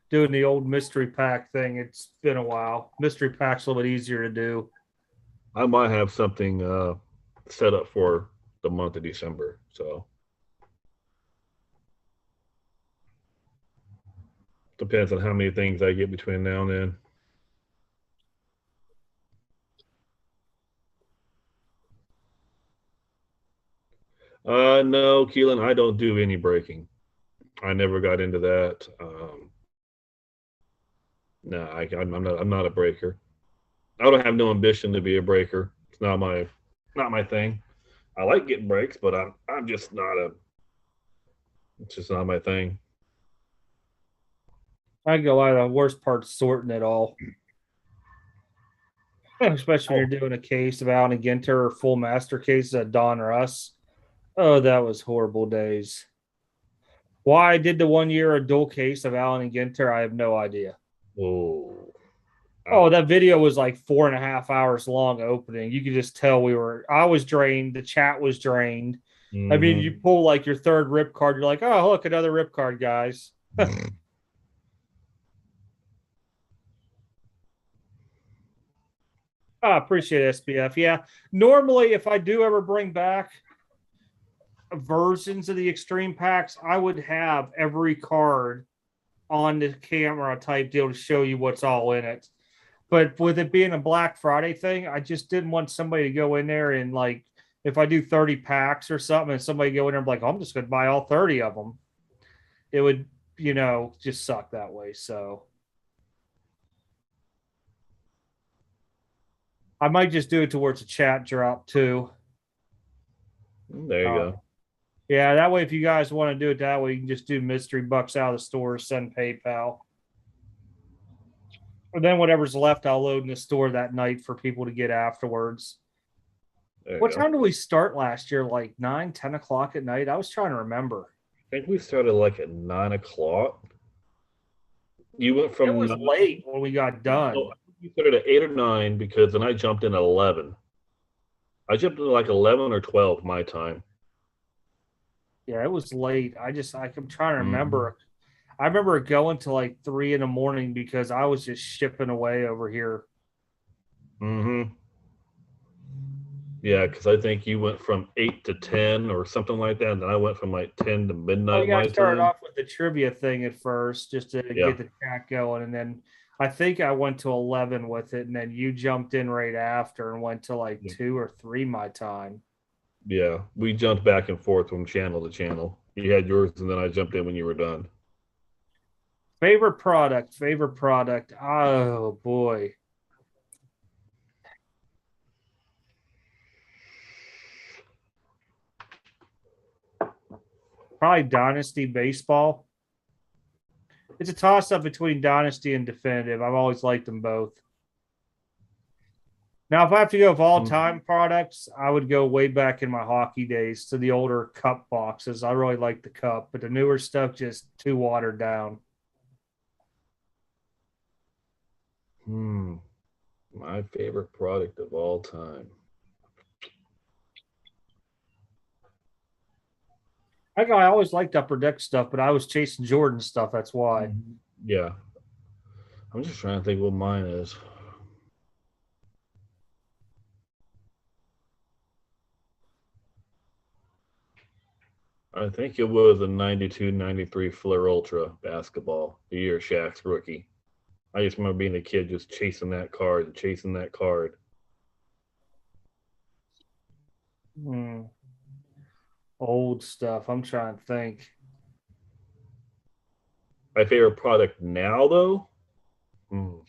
doing the old mystery pack thing. It's been a while. Mystery pack's a little bit easier to do. I might have something set up for the month of December. So depends on how many things I get between now and then. No, Keelan, I don't do any breaking. I never got into that. No, I'm not a breaker. I don't have no ambition to be a breaker. It's not my thing. I like getting breaks, but I'm just not a. It's just not my thing. I go out the worst part's sorting it all. Especially when you're doing a case of Allen and Ginter or full master cases of Don Russ. Oh, that was horrible days. Why I did the 1 year a dual case of Allen and Ginter, I have no idea. Oh, that video was like 4.5 hours long opening. You could just tell I was drained. The chat was drained. I mean, you Mm-hmm. pull like your third rip card, you're like, oh, look, another rip card, guys. I appreciate SPF. Yeah. Normally, if I do ever bring back versions of the extreme packs, I would have every card on the camera type deal to show you what's all in it. But with it being a Black Friday thing, I just didn't want somebody to go in there and like, if I do 30 packs or something and somebody go in there and be like, oh, I'm just going to buy all 30 of them, it would, just suck that way. So I might just do it towards a chat drop too. There you Uh, go. yeah, that way, if you guys want to do it that way, you can just do mystery bucks out of the store, send PayPal. And then whatever's left, I'll load in the store that night for people to get afterwards. There you What go. time did we start last year? Like 9, 10 o'clock at night? I was trying to remember. I think we started like at 9 o'clock. You went It from was nine. late when we got No, done. I think you started at 8 or 9 because then I jumped in at 11. I jumped in like 11 or 12 my time. Yeah, it was late. I'm trying to Mm-hmm. remember. I remember going to like 3 in the morning because I was just shipping away over here. Mm-hmm. Yeah, because I think you went from 8 to 10 or something like that, and then I went from like 10 to Oh, midnight yeah, I my started time. off with the trivia thing at first just to Yeah, get the chat going. And then I think I went to 11 with it. And then you jumped in right after and went to like yeah, 2 or 3 my time. yeah. We jumped back and forth from channel to channel. You had yours, and then I jumped in when you were done. Favorite product, favorite product. Oh, boy. Probably Dynasty Baseball. It's a toss up between Dynasty and Definitive. I've always liked them both. Now, if I have to go with all Mm. time products, I would go way back in my hockey days to the older cup boxes. I really like the cup, but the newer stuff just too watered down. Hmm. My favorite product of all time. I always liked Upper Deck stuff, but I was chasing Jordan stuff. That's why. Mhm. Yeah, I'm just trying to think what mine is. I think it was a 92-93 Flair Ultra basketball, the year Shaq's rookie. I just remember being a kid just chasing that card and chasing that card. Hmm. Old stuff. I'm trying to think. My favorite product now, though, hmm,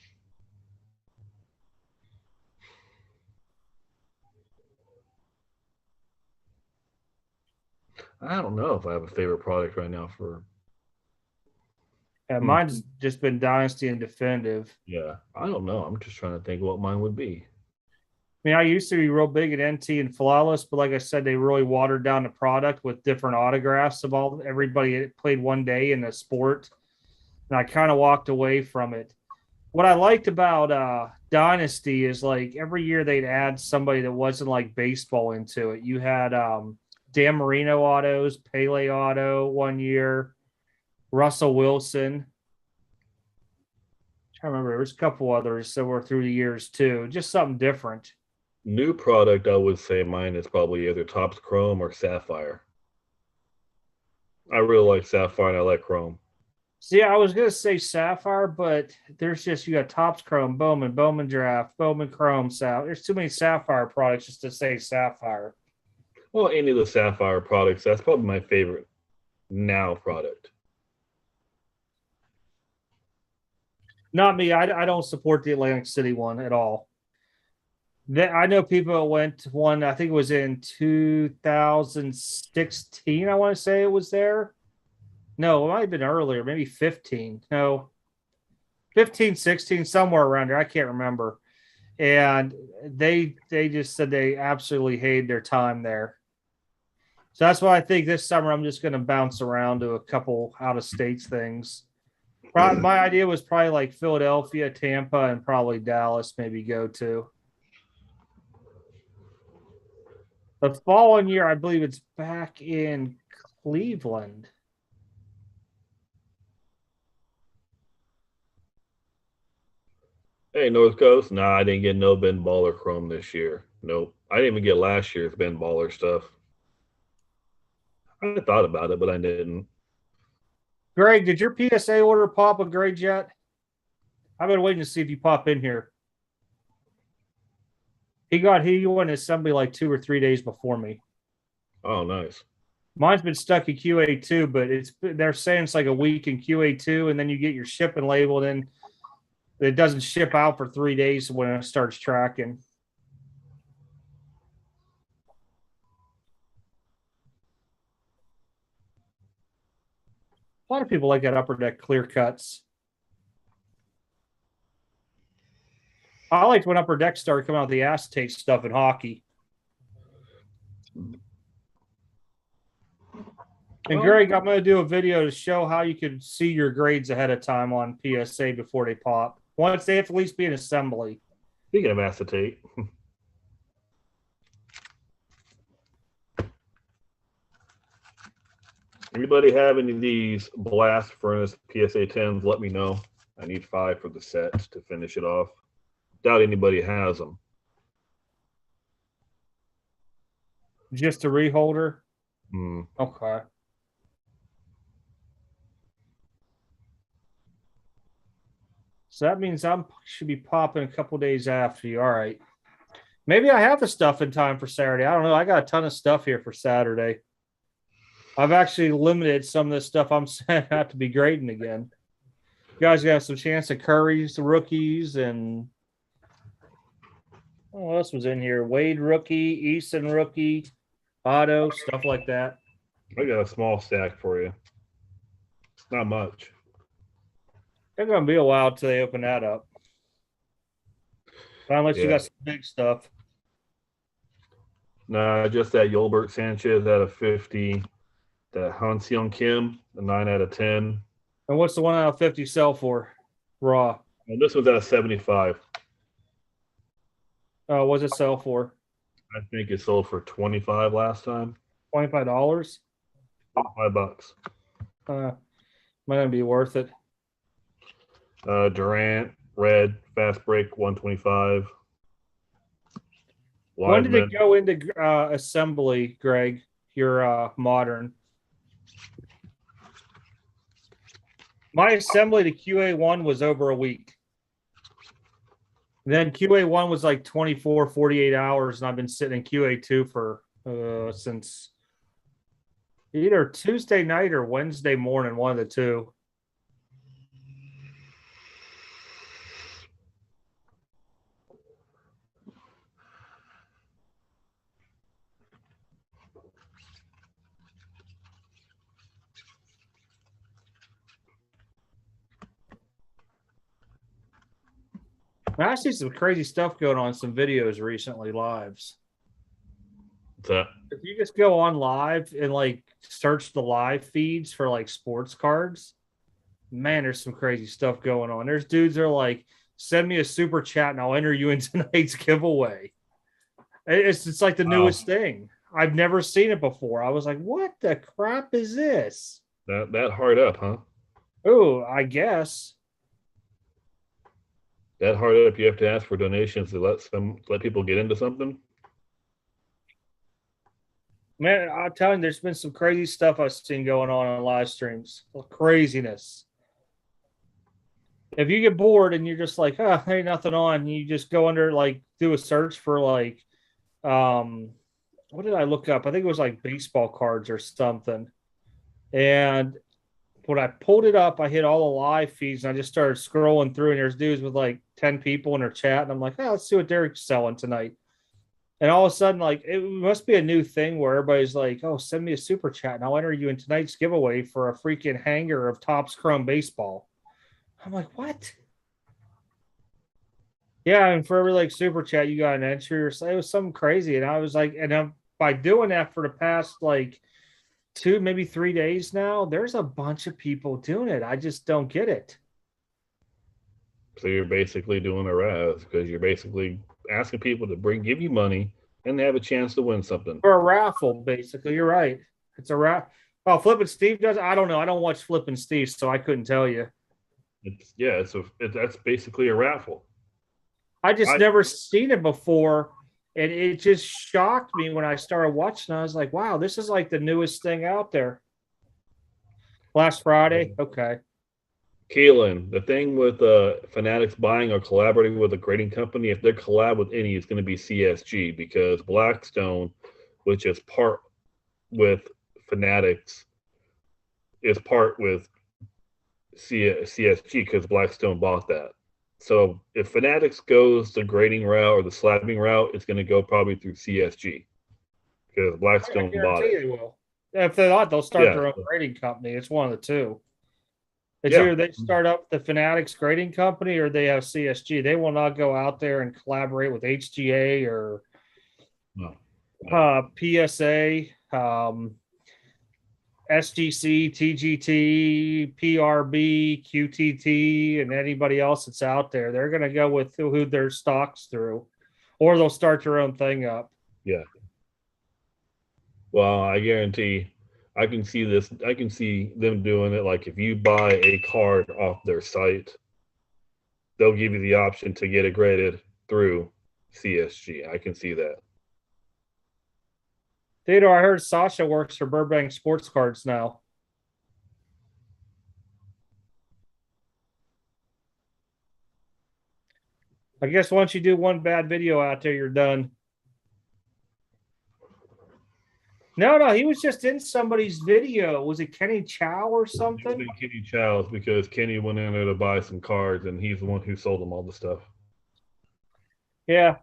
I don't know if I have a favorite product right now for. Hmm, Mine's just been Dynasty and Definitive. yeah, I don't know. I'm just trying to think what mine would be. I mean, I used to be real big at NT and Flawless, but like I said, they really watered down the product with different autographs of all everybody that played one day in the sport. And I kind of walked away from it. What I liked about Dynasty is like every year they'd add somebody that wasn't like baseball into it. You had Dan Marino autos, Pele auto one year, Russell Wilson. I remember there was a couple others that were through the years too. Just something different. New product, I would say mine is probably either Topps Chrome or Sapphire. I really like Sapphire and I like Chrome. See, I was gonna say Sapphire, but there's just you got Topps Chrome, Bowman Draft, Bowman Chrome, Sapphire. There's too many Sapphire products just to say Sapphire. Well, any of the Sapphire products, that's probably my favorite now product. Not me. I don't support the Atlantic City one at all. I know people that went to one. I think it was in 2016. I want to say it was there. No, it might have been earlier, maybe 15. No, 15, 16, somewhere around there. I can't remember. And they just said they absolutely hated their time there. So that's why I think this summer I'm just going to bounce around to a couple out of states things. My idea was probably like Philadelphia, Tampa, and probably Dallas. Maybe go to. The following year, I believe it's back in Cleveland. Hey, North Coast. Nah, I didn't get no Ben Baller Chrome this year. Nope. I didn't even get last year's Ben Baller stuff. I thought about it, but I didn't. Greg, did your PSA order pop a grade yet? I've been waiting to see if you pop in here. He went assembly like 2 or 3 days before me. Oh, nice. Mine's been stuck in QA2, but they're saying it's like a week in QA2, and then you get your shipping label, and it doesn't ship out for 3 days when it starts tracking. A lot of people like that upper deck clear cuts. I liked when upper deck started coming out with the acetate stuff in hockey. And Greg, I'm going to do a video to show how you can see your grades ahead of time on PSA before they pop. Once they have to at least be in assembly. Speaking of acetate, anybody have any of these blast furnace PSA 10s? Let me know. I need 5 for the set to finish it off. Doubt anybody has them. Just a reholder? Hmm. Okay. So that means I should be popping a couple days after you. All right. Maybe I have the stuff in time for Saturday. I don't know. I got a ton of stuff here for Saturday. I've actually limited some of this stuff I'm saying I have to be grading again. You guys got some chance at Curry's, the rookies, and what else was in here? Wade rookie, Easton rookie, Otto, stuff like that. I got a small stack for you. It's not much. They're going to be a while till they open that up. Unless you got some big stuff. Nah, just that Yolbert Sanchez out of 50. That Han Seong Kim, a 9 out of 10. And what's the 1 out of 50 sell for? Raw. And this was at a 75. What's it sell for? I think it sold for 25 last time. $25? $5. Might not be worth it. Durant, red, fast break, 125. When did it go into assembly, Greg? Your modern. My assembly to QA1 was over a week. Then QA1 was like 24, 48 hours, and I've been sitting in QA2 for since either Tuesday night or Wednesday morning, one of the two. I see some crazy stuff going on in some videos recently, lives. What's that? If you just go on live and like search the live feeds for like sports cards, man, there's some crazy stuff going on. There's dudes that are like, send me a super chat and I'll enter you in tonight's giveaway. It's like the newest thing. I've never seen it before. I was like, what the crap is this? That hard up, huh? Oh, I guess. That hard up, you have to ask for donations to let people get into something. Man, I'm telling you, there's been some crazy stuff I've seen going on live streams. Craziness. If you get bored and you're just like, oh, there ain't nothing on, you just go under, like, do a search for like, what did I look up? I think it was like baseball cards or something. And when I pulled it up, I hit all the live feeds and I just started scrolling through, and there's dudes with like 10 people in their chat. And I'm like, oh, let's see what they're selling tonight. And all of a sudden, like, it must be a new thing where everybody's like, oh, send me a super chat and I'll enter you in tonight's giveaway for a freaking hanger of Topps Chrome baseball. I'm like, what? Yeah, and for every like super chat, you got an entry or so. It was something crazy. And I was like, by doing that for the past like 2, maybe 3 days now, there's a bunch of people doing it. I just don't get it. So you're basically doing a razz because you're basically asking people to give you money and they have a chance to win something. For a raffle, basically. You're right. It's a raffle. Oh, Flippin' Steve does. I don't know. I don't watch Flippin' Steve, so I couldn't tell you. That's basically a raffle. I just never seen it before, and it just shocked me when I started watching. I was like, "Wow, this is like the newest thing out there." Last Friday, okay. Keelan, the thing with Fanatics buying or collaborating with a grading company, if they're collab with any, it's going to be CSG because Blackstone, which is part with Fanatics, is part with CSG because Blackstone bought that. So if Fanatics goes the grading route or the slabbing route, it's going to go probably through CSG because Blackstone bought it. They will. If they're not, they'll start their own grading company. It's one of the two. It's either they start up the Fanatics grading company or they have CSG. They will not go out there and collaborate with HGA or PSA, SGC, TGT, PRB, QTT, and anybody else that's out there. They're going to go with who their stock's through, or they'll start their own thing up. Yeah. Well, I guarantee I can see this. I can see them doing it. Like if you buy a card off their site, they'll give you the option to get it graded through CSG. I can see that. Theodore, I heard Sasha works for Burbank Sports Cards now. I guess once you do one bad video out there, you're done. No, he was just in somebody's video. Was it Kenny Chow or something? It was Kenny Chow's because Kenny went in there to buy some cards, and he's the one who sold them all the stuff. Yeah.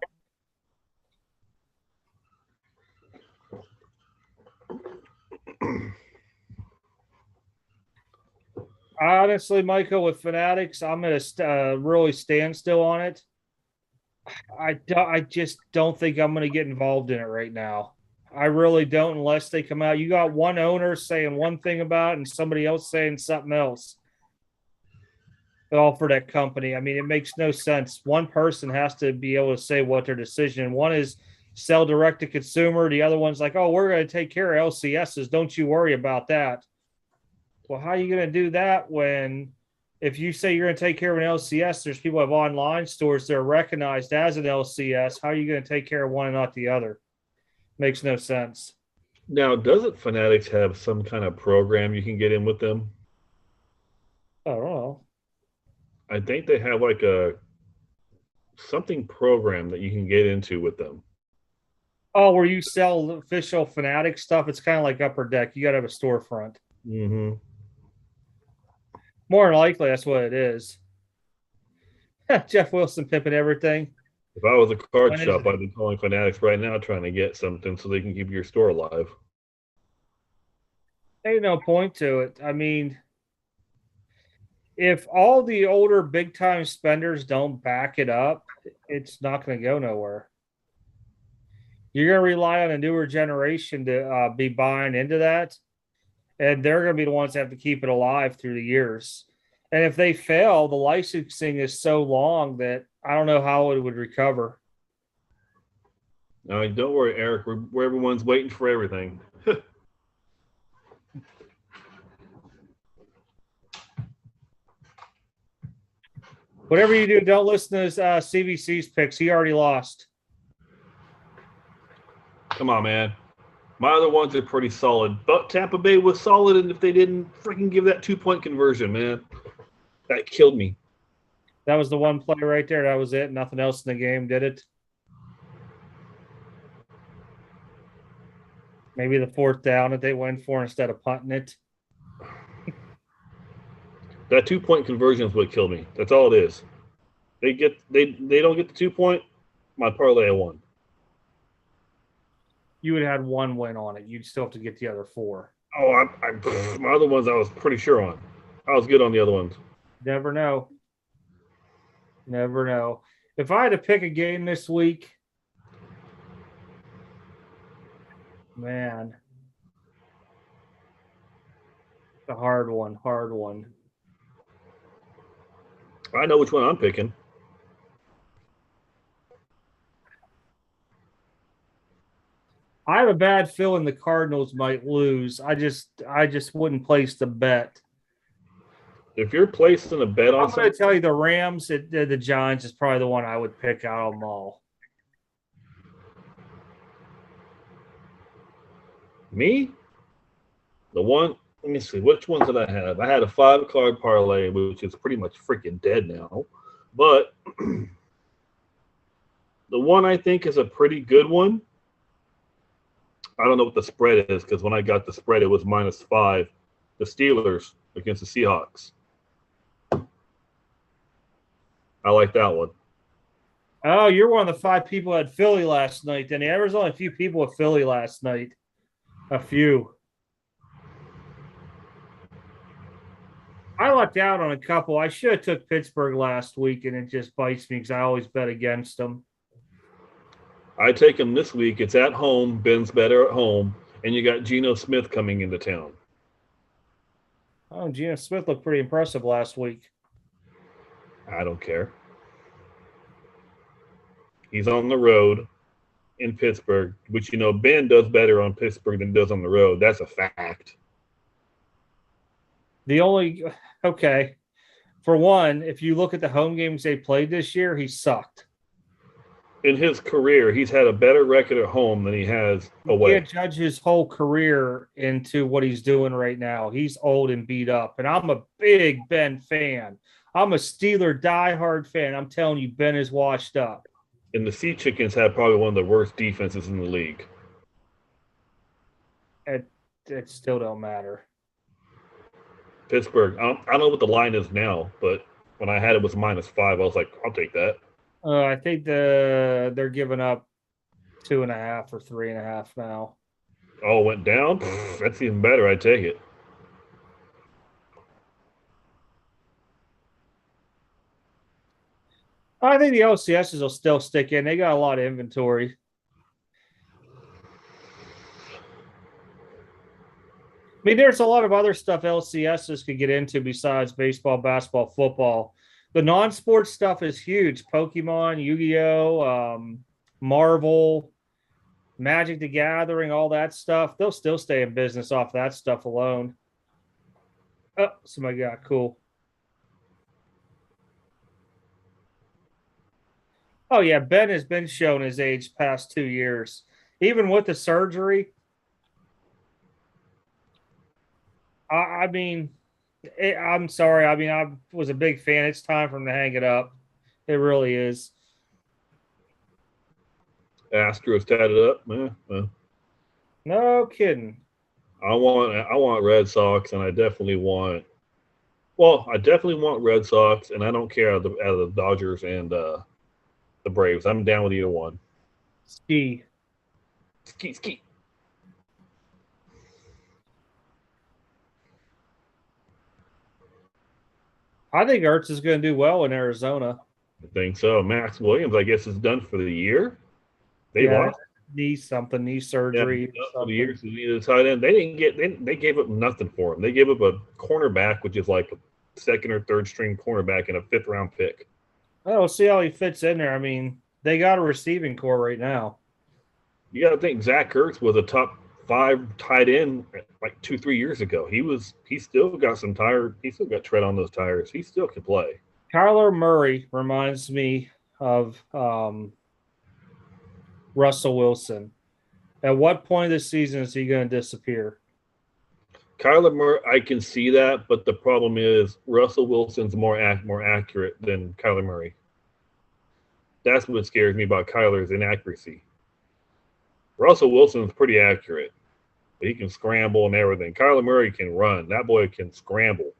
Honestly, Michael, with Fanatics, I'm going to really stand still on it. I just don't think I'm going to get involved in it right now. I really don't, unless they come out. You got one owner saying one thing about it and somebody else saying something else. All for that company. I mean, it makes no sense. One person has to be able to say what their decision. One is sell direct to consumer. The other one's like, oh, we're going to take care of LCSs. Don't you worry about that. Well, how are you going to do that when if you say you're going to take care of an LCS, there's people who have online stores that are recognized as an LCS. How are you going to take care of one and not the other? Makes no sense. Now, doesn't Fanatics have some kind of program you can get in with them? I don't know. I think they have like a something program that you can get into with them. Oh, where you sell official Fanatic stuff? It's kind of like Upper Deck. You got to have a storefront. Mm-hmm. More than likely, that's what it is. Jeff Wilson pimping everything. If I was a card shop, I'd be calling Fanatics right now trying to get something so they can keep your store alive. Ain't no point to it. I mean, if all the older big time spenders don't back it up, it's not going to go nowhere. You're going to rely on a newer generation to be buying into that. And they're going to be the ones that have to keep it alive through the years. And if they fail, the licensing is so long that I don't know how it would recover. No, don't worry, Eric. We're everyone's waiting for everything. Whatever you do, don't listen to his, CVC's picks. He already lost. Come on, man. My other ones are pretty solid. But Tampa Bay was solid, and if they didn't freaking give that 2-point conversion, man, that killed me. That was the one play right there. That was it. Nothing else in the game, did it? Maybe the fourth down that they went for instead of punting it. That 2-point conversion is what killed me. That's all it is. They don't get the 2-point. My parlay won. You would have had one win on it. You'd still have to get the other four. Oh, my other ones I was pretty sure on. I was good on the other ones. Never know. Never know. If I had to pick a game this week, man, a hard one. I know which one I'm picking. I have a bad feeling the Cardinals might lose. I just wouldn't place the bet. If you're placing a bet on I'm going something, to tell you the Rams, the Giants is probably the one I would pick out of them all. me, the one, let me see, which ones did I have? I had a 5 card parlay, which is pretty much freaking dead now. But the one I think is a pretty good one. I don't know what the spread is because when I got the spread, it was -5. The Steelers against the Seahawks. I like that one. Oh, you're one of the 5 people at Philly last night. Then there was only a few people at Philly last night. A few. I lucked out on a couple. I should have took Pittsburgh last week, and it just bites me because I always bet against them. I take them this week. It's at home. Ben's better at home. And you got Geno Smith coming into town. Oh, Geno Smith looked pretty impressive last week. I don't care. He's on the road in Pittsburgh, which, Ben does better on Pittsburgh than does on the road. That's a fact. Okay. For one, if you look at the home games they played this year, he sucked. In his career, he's had a better record at home than he has away. You can't judge his whole career into what he's doing right now. He's old and beat up, and I'm a big Ben fan. I'm a Steeler diehard fan. I'm telling you, Ben is washed up. And the Sea Chickens have probably one of the worst defenses in the league. It still don't matter. Pittsburgh, I don't know what the line is now, but when I had it was -5, I was like, I'll take that. I think they're giving up 2.5 or 3.5 now. Oh, it went down? That's even better. I take it. I think the LCSs will still stick in. They got a lot of inventory. I mean, there's a lot of other stuff LCSs could get into besides baseball, basketball, football. The non-sports stuff is huge. Pokemon, Yu-Gi-Oh, Marvel, Magic the Gathering, all that stuff. They'll still stay in business off that stuff alone. Oh, somebody got cool. Oh, yeah, Ben has been shown his age past 2 years. Even with the surgery, I mean, I'm sorry. I mean, I was a big fan. It's time for him to hang it up. It really is. Astros tatted up. Yeah. No kidding. I want Red Sox, and I definitely want Red Sox, and I don't care out of the Dodgers and the Braves. I'm down with either one. Ski. I think Ertz is going to do well in Arizona. I think so. Max Williams, I guess, is done for the year. They lost knee surgery. Yeah, for the year, so they needed a tight end. They gave up nothing for him. They gave up a cornerback, which is like a second or third string cornerback and a 5th round pick. I don't see how he fits in there. I mean, they got a receiving core right now. You got to think Zach Ertz was a top 5 tight end like 2-3 years ago. He still got some tire. He still got tread on those tires. He still can play. Kyler Murray reminds me of Russell Wilson. At what point of the season is he going to disappear? Kyler Murray, I can see that, but the problem is Russell Wilson's more accurate than Kyler Murray. That's what scares me about Kyler's inaccuracy. Russell Wilson's pretty accurate. He can scramble and everything. Kyler Murray can run. That boy can scramble.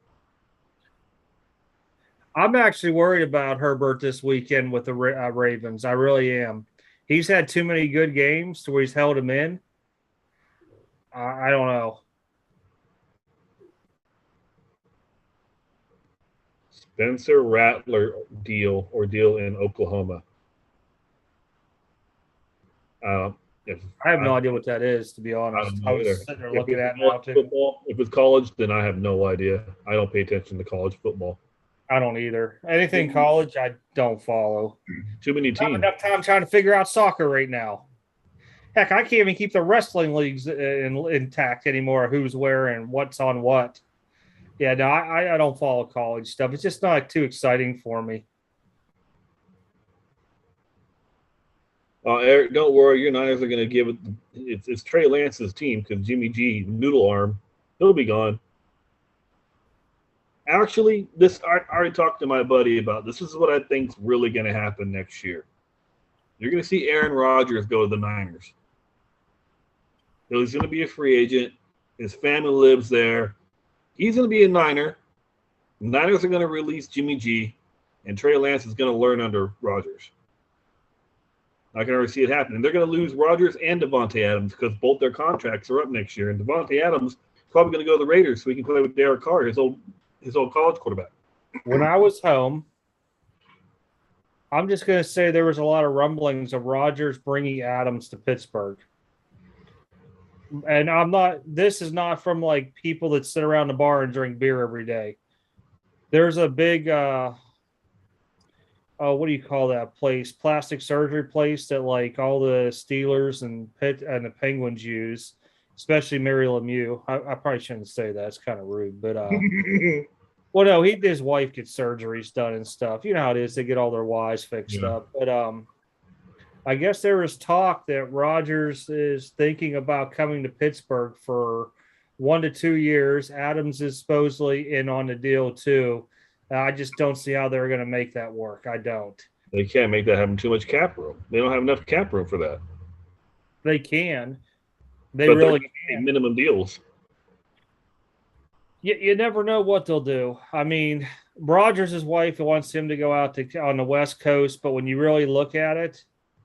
I'm actually worried about Herbert this weekend with the Ravens. I really am. He's had too many good games to where he's held him in. I don't know. Spencer Rattler deal in Oklahoma. I have no idea what that is, to be honest. I was sitting there looking at now too. Football, if it's college, then I have no idea. I don't pay attention to college football. I don't either. Anything college, I don't follow. Too many teams. Not enough time trying to figure out soccer right now. Heck, I can't even keep the wrestling leagues intact anymore. Who's where and what's on what. Yeah, no, I don't follow college stuff. It's just not too exciting for me. Eric, don't worry. Your Niners are going to give it. It's Trey Lance's team because Jimmy G, noodle arm, he'll be gone. Actually, I already talked to my buddy about this. This is what I think's really going to happen next year. You're going to see Aaron Rodgers go to the Niners. He's going to be a free agent. His family lives there. He's going to be a Niner. The Niners are going to release Jimmy G, and Trey Lance is going to learn under Rodgers. I can already see it happening. They're going to lose Rodgers and Devontae Adams because both their contracts are up next year. And Devontae Adams is probably going to go to the Raiders so he can play with Derek Carr, his old college quarterback. When I was home, I'm just going to say there was a lot of rumblings of Rodgers bringing Adams to Pittsburgh. And this is not from like people that sit around the bar and drink beer every day. There's a big, what do you call that place? Plastic surgery place that like all the Steelers and the Penguins use, especially Mary Lemieux. I probably shouldn't say that. It's kind of rude, but well, no, his wife gets surgeries done and stuff. You know how it is. They get all their wives fixed up. But I guess there was talk that Rodgers is thinking about coming to Pittsburgh for 1 to 2 years. Adams is supposedly in on the deal too. I just don't see how they're going to make that work. I don't. They can't make that happen. Too much cap room. They don't have enough cap room for that. They can. They really can. Minimum deals. You never know what they'll do. I mean, Rodgers' wife wants him to go out on the West Coast, but when you really look at it,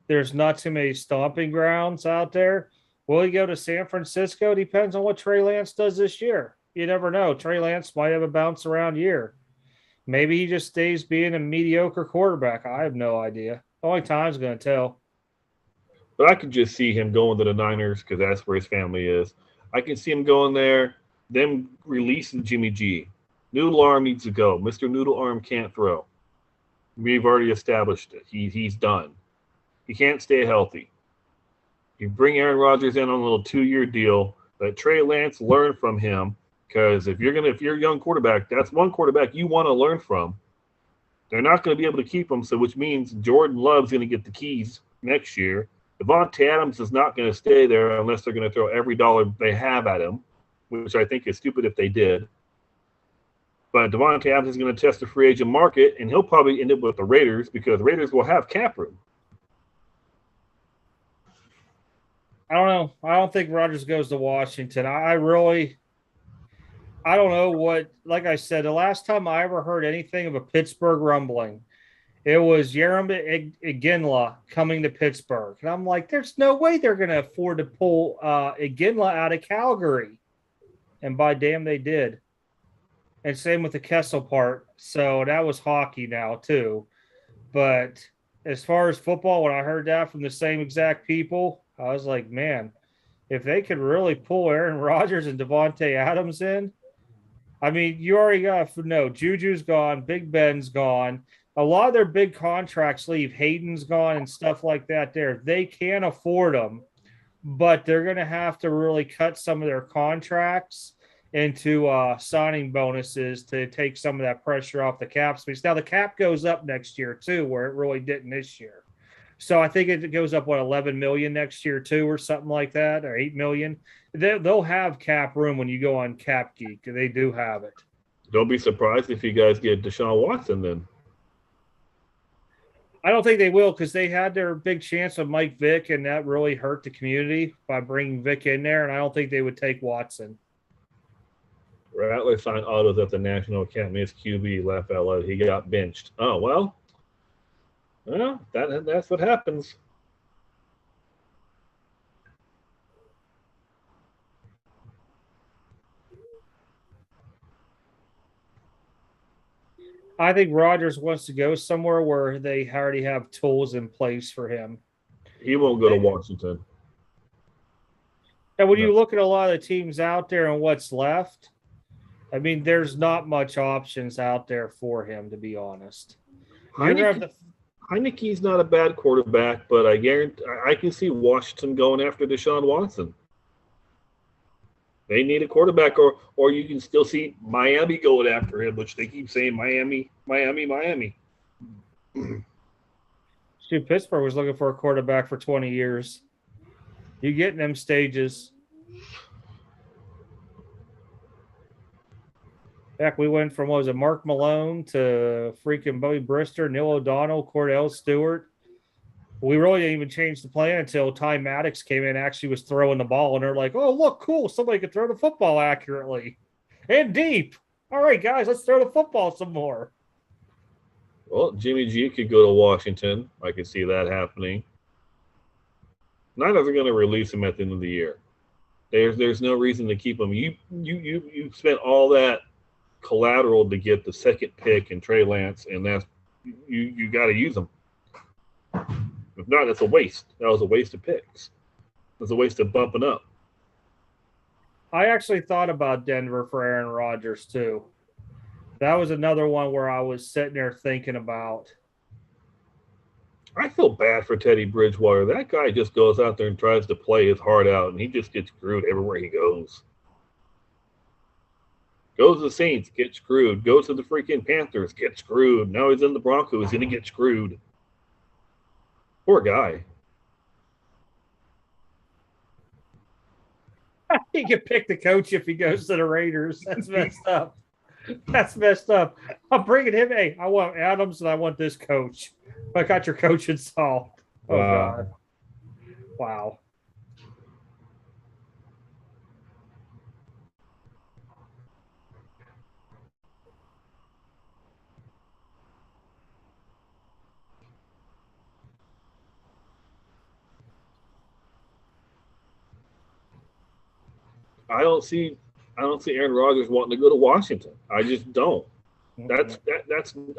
there's not too many stomping grounds out there. Will he go to San Francisco? Depends on what Trey Lance does this year. You never know. Trey Lance might have a bounce around year. Maybe he just stays being a mediocre quarterback. I have no idea. Only time's going to tell. But I could just see him going to the Niners because that's where his family is. I can see him going there, them releasing Jimmy G. Noodle arm needs to go. Mr. Noodle arm can't throw. We've already established it. He's done. He can't stay healthy. You bring Aaron Rodgers in on a little 2-year deal. Let Trey Lance learn from him. Because if you're a young quarterback, that's one quarterback you want to learn from. They're not going to be able to keep him, so which means Jordan Love's going to get the keys next year. Devontae Adams is not going to stay there unless they're going to throw every dollar they have at him, which I think is stupid if they did. But Devontae Adams is going to test the free agent market, and he'll probably end up with the Raiders because the Raiders will have cap room. I don't know. I don't think Rodgers goes to Washington. I don't know what, like I said, the last time I ever heard anything of a Pittsburgh rumbling, it was Jaromir Iginla coming to Pittsburgh. And I'm like, there's no way they're going to afford to pull Iginla out of Calgary. And by damn, they did. And same with the Kessel part. So that was hockey now, too. But as far as football, when I heard that from the same exact people, I was like, man, if they could really pull Aaron Rodgers and Devontae Adams in, I mean, you already got Juju's gone, Big Ben's gone. A lot of their big contracts leave. Hayden's gone and stuff like that there. They can afford them, but they're going to have to really cut some of their contracts into signing bonuses to take some of that pressure off the cap space. Now, the cap goes up next year, too, where it really didn't this year. So I think it goes up, 11 million next year, too, or something like that, or 8 million. They'll have cap room when you go on Cap Geek. They do have it. Don't be surprised if you guys get Deshaun Watson then. I don't think they will because they had their big chance with Mike Vick, and that really hurt the community by bringing Vick in there, and I don't think they would take Watson. Rattler signed autos at the National Academy as QB. Laugh out loud. He got benched. Oh, well, that's what happens. I think Rodgers wants to go somewhere where they already have tools in place for him. He won't go to Washington. And when you look at a lot of the teams out there and what's left, I mean, there's not much options out there for him, to be honest. Heineke's not a bad quarterback, but I guarantee I can see Washington going after Deshaun Watson. They need a quarterback, or you can still see Miami going after him, which they keep saying Miami. Shoot, Pittsburgh was looking for a quarterback for 20 years. You get in them stages. Heck, we went from, what was it, Mark Malone to freaking Bobby Brister, Neil O'Donnell, Cordell Stewart. We really didn't even change the plan until Ty Maddox came in and actually was throwing the ball. And they're like, oh, look, cool. Somebody could throw the football accurately and deep. All right, guys, let's throw the football some more. Well, Jimmy G could go to Washington. I could see that happening. Niners are going to release him at the end of the year. There's no reason to keep him. You spent all that collateral to get the second pick in Trey Lance, and that's you got to use them. If not, it's a waste. That was a waste of picks. It was a waste of bumping up. I actually thought about Denver for Aaron Rodgers too. That was another one where I was sitting there thinking about. I feel bad for Teddy Bridgewater. That guy just goes out there and tries to play his heart out, and he just gets screwed everywhere he goes. Goes to the Saints, get screwed. Goes to the freaking Panthers, get screwed. Now he's in the Broncos, he's going to get screwed. Poor guy. He could pick the coach if he goes to the Raiders. That's messed up. That's messed up. I'm bringing him. Hey, I want Adams and I want this coach. I got your coach installed. Oh, Wow. God. Wow. I don't see Aaron Rodgers wanting to go to Washington. I just don't. That's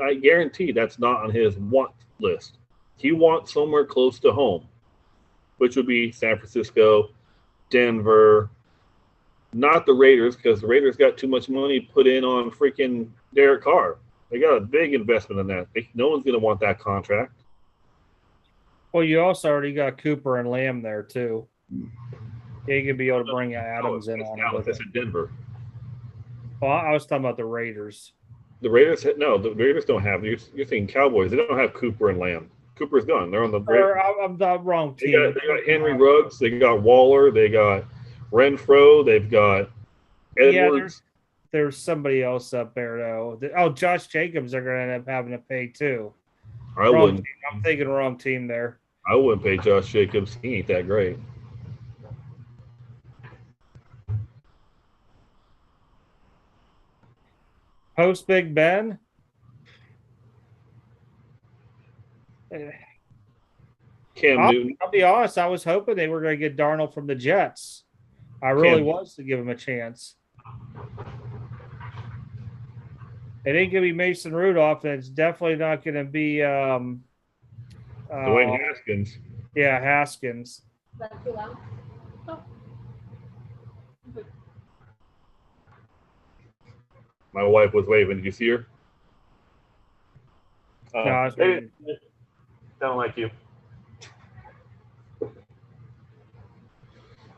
I guarantee that's not on his want list. He wants somewhere close to home, which would be San Francisco, Denver, not the Raiders, because the Raiders got too much money put in on freaking Derek Carr. They got a big investment in that. No one's going to want that contract. Well, you also already got Cooper and Lamb there too. You could be able to bring Adams in on it. That's in Denver. Well, I was talking about the Raiders. The Raiders don't have. You're thinking Cowboys. They don't have Cooper and Lamb. Cooper's gone. They're on the. I'm the wrong team. They got Henry Ruggs. They got Waller. They got Renfro. They've got Edwards. Yeah, there's somebody else up there though. Oh, Josh Jacobs are going to end up having to pay too. I'm thinking wrong team there. I wouldn't pay Josh Jacobs. He ain't that great. Post Big Ben. Cam Newton. I'll be honest. I was hoping they were going to get Darnold from the Jets. I really was to give him a chance. It ain't going to be Mason Rudolph, and it's definitely not going to be Dwayne Haskins. Yeah, Haskins. Is that too loud? Oh. My wife was waving. Did you see her? No, they don't like you.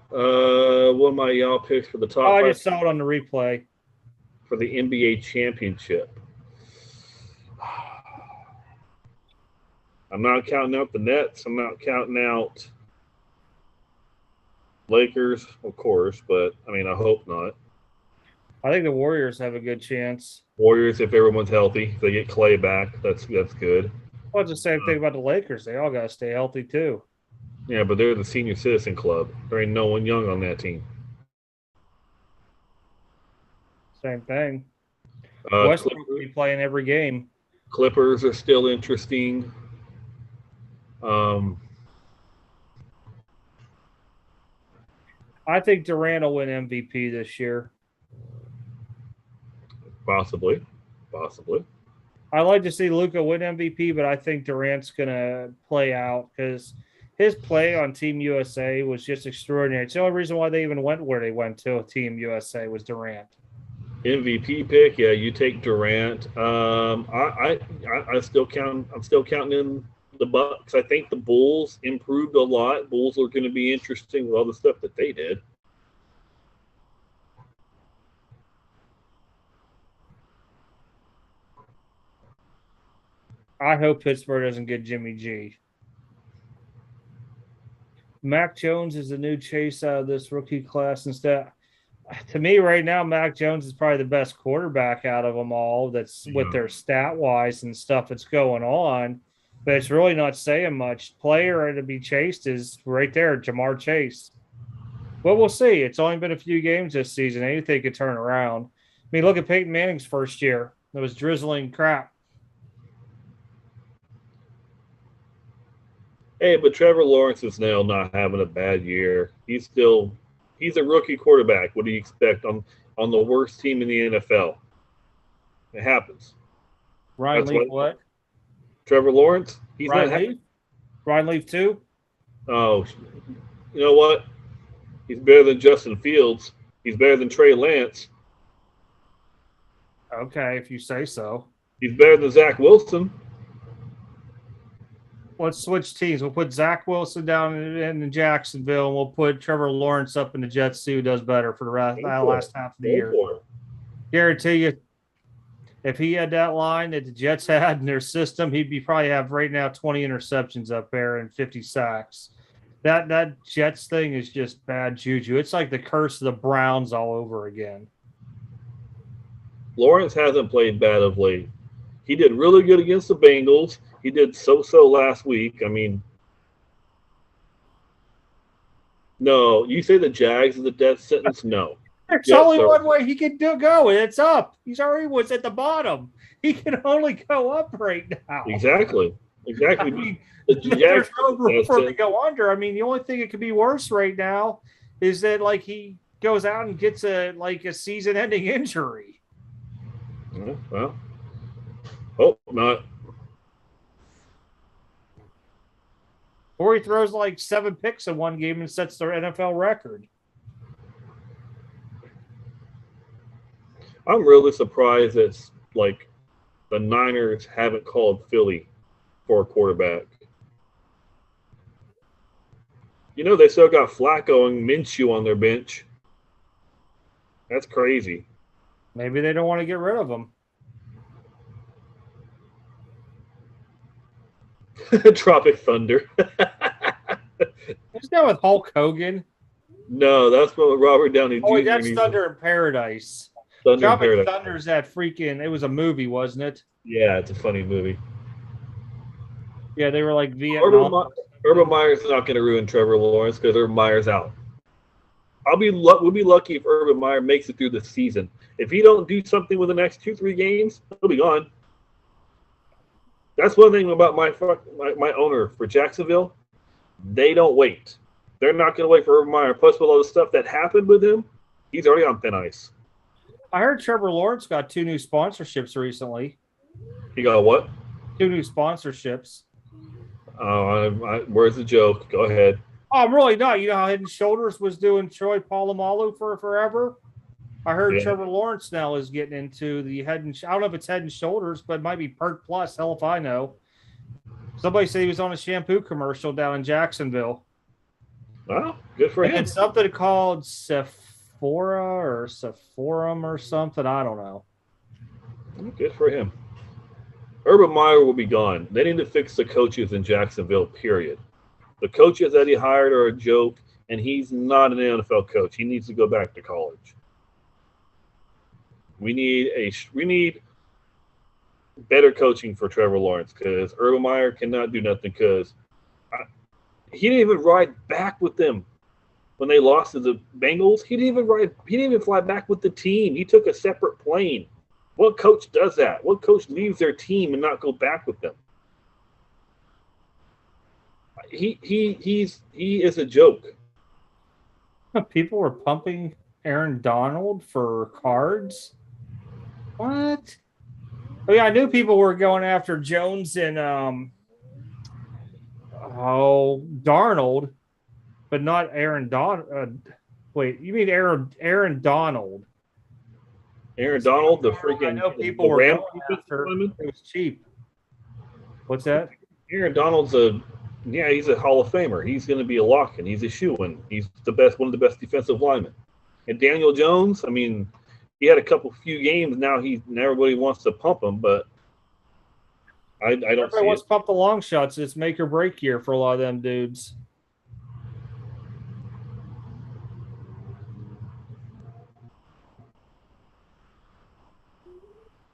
What are my y'all picks for the top I five just saw it on the replay. for the NBA championship? I'm not counting out the Nets. I'm not counting out Lakers, of course, but I mean, I hope not. I think the Warriors have a good chance. Warriors, if everyone's healthy, if they get Clay back, that's good. Well, it's the same thing about the Lakers. They all got to stay healthy too. Yeah, but they're the senior citizen club. There ain't no one young on that team. Same thing. Westbrook will Clippers, be playing every game. Clippers are still interesting. I think Durant will win MVP this year. Possibly. I like to see Luka win MVP, but I think Durant's going to play out because his play on Team USA was just extraordinary. It's the only reason why they even went where they went to Team USA was Durant. MVP pick, yeah, you take Durant. I still count. I'm still counting in the Bucks. I think the Bulls improved a lot. Bulls are going to be interesting with all the stuff that they did. I hope Pittsburgh doesn't get Jimmy G. Mac Jones is the new chase out of this rookie class instead. To me, right now, Mac Jones is probably the best quarterback out of them all. That's with their stat wise and stuff that's going on, but it's really not saying much. Player to be chased is right there, Jamar Chase. But we'll see. It's only been a few games this season. Anything could turn around. I mean, look at Peyton Manning's first year. It was drizzling crap. Hey, but Trevor Lawrence is now not having a bad year. He's a rookie quarterback. What do you expect on the worst team in the NFL? It happens. Ryan Leaf, what? Trevor Lawrence? He's Ryan not Leaf? Ryan Leaf too? Oh, you know what? He's better than Justin Fields. He's better than Trey Lance. Okay, if you say so. He's better than Zach Wilson. Let's switch teams. We'll put Zach Wilson down in Jacksonville, and we'll put Trevor Lawrence up in the Jets, see who does better for the last half of the year. Guarantee you, if he had that line that the Jets had in their system, he'd be probably have right now 20 interceptions up there and 50 sacks. That Jets thing is just bad juju. It's like the curse of the Browns all over again. Lawrence hasn't played bad of late. He did really good against the Bengals. He did so-so last week. I mean, no, you say the Jags is the death sentence? No. There's only one way he can go, and it's up. He's already was at the bottom. He can only go up right now. Exactly. I mean, there's no room for him to go under. I mean, the only thing that could be worse right now is that like he goes out and gets a season-ending injury. Well, hope not. Or he throws like 7 picks in one game and sets their NFL record. I'm really surprised that like the Niners haven't called Philly for a quarterback. You know, they still got Flacco and Minshew on their bench. That's crazy. Maybe they don't want to get rid of him. Tropic Thunder. Isn't that with Hulk Hogan? No, that's what Robert Downey Jr. Oh, that's Thunder in Paradise. Tropic Thunder's that freaking. It was a movie, wasn't it? Yeah, it's a funny movie. Yeah, they were like Vietnam. Urban Meyer's not going to ruin Trevor Lawrence because Urban Meyer's out. We'll be lucky if Urban Meyer makes it through the season. If he don't do something with the next 2-3 games, he'll be gone. That's one thing about my owner for Jacksonville. They don't wait. They're not going to wait for Urban Meyer. Plus, with all the stuff that happened with him, he's already on thin ice. I heard Trevor Lawrence got 2 new sponsorships recently. He got what? 2 new sponsorships. Where's the joke? Go ahead. Oh, I'm really not. You know how Head and Shoulders was doing Troy Polamalu for forever? I heard Trevor Lawrence now is getting into the I don't know if it's Head and Shoulders, but it might be Perk Plus. Hell if I know. Somebody said he was on a shampoo commercial down in Jacksonville. Well, good for him. It's something called Sephora or Sephorum or something. I don't know. Good for him. Urban Meyer will be gone. They need to fix the coaches in Jacksonville, period. The coaches that he hired are a joke, and he's not an NFL coach. He needs to go back to college. We need better coaching for Trevor Lawrence because Urban Meyer cannot do nothing because he didn't even ride back with them when they lost to the Bengals. He didn't even fly back with the team. He took a separate plane. What coach does that? What coach leaves their team and not go back with them? He is a joke. People were pumping Aaron Donald for cards. What? Oh yeah, I knew people were going after Jones and Darnold, but not Aaron Donald. Wait, you mean Aaron Donald? Aaron Donald, the freaking. I know people were going after. It was cheap. What's that? Aaron Donald's he's a Hall of Famer. He's going to be a lock, and he's a shoe-in. He's one of the best defensive linemen. And Daniel Jones, I mean, he had a few games. Now everybody wants to pump him, but I don't Everybody see wants it. to pump the long shots. It's make or break year for a lot of them dudes.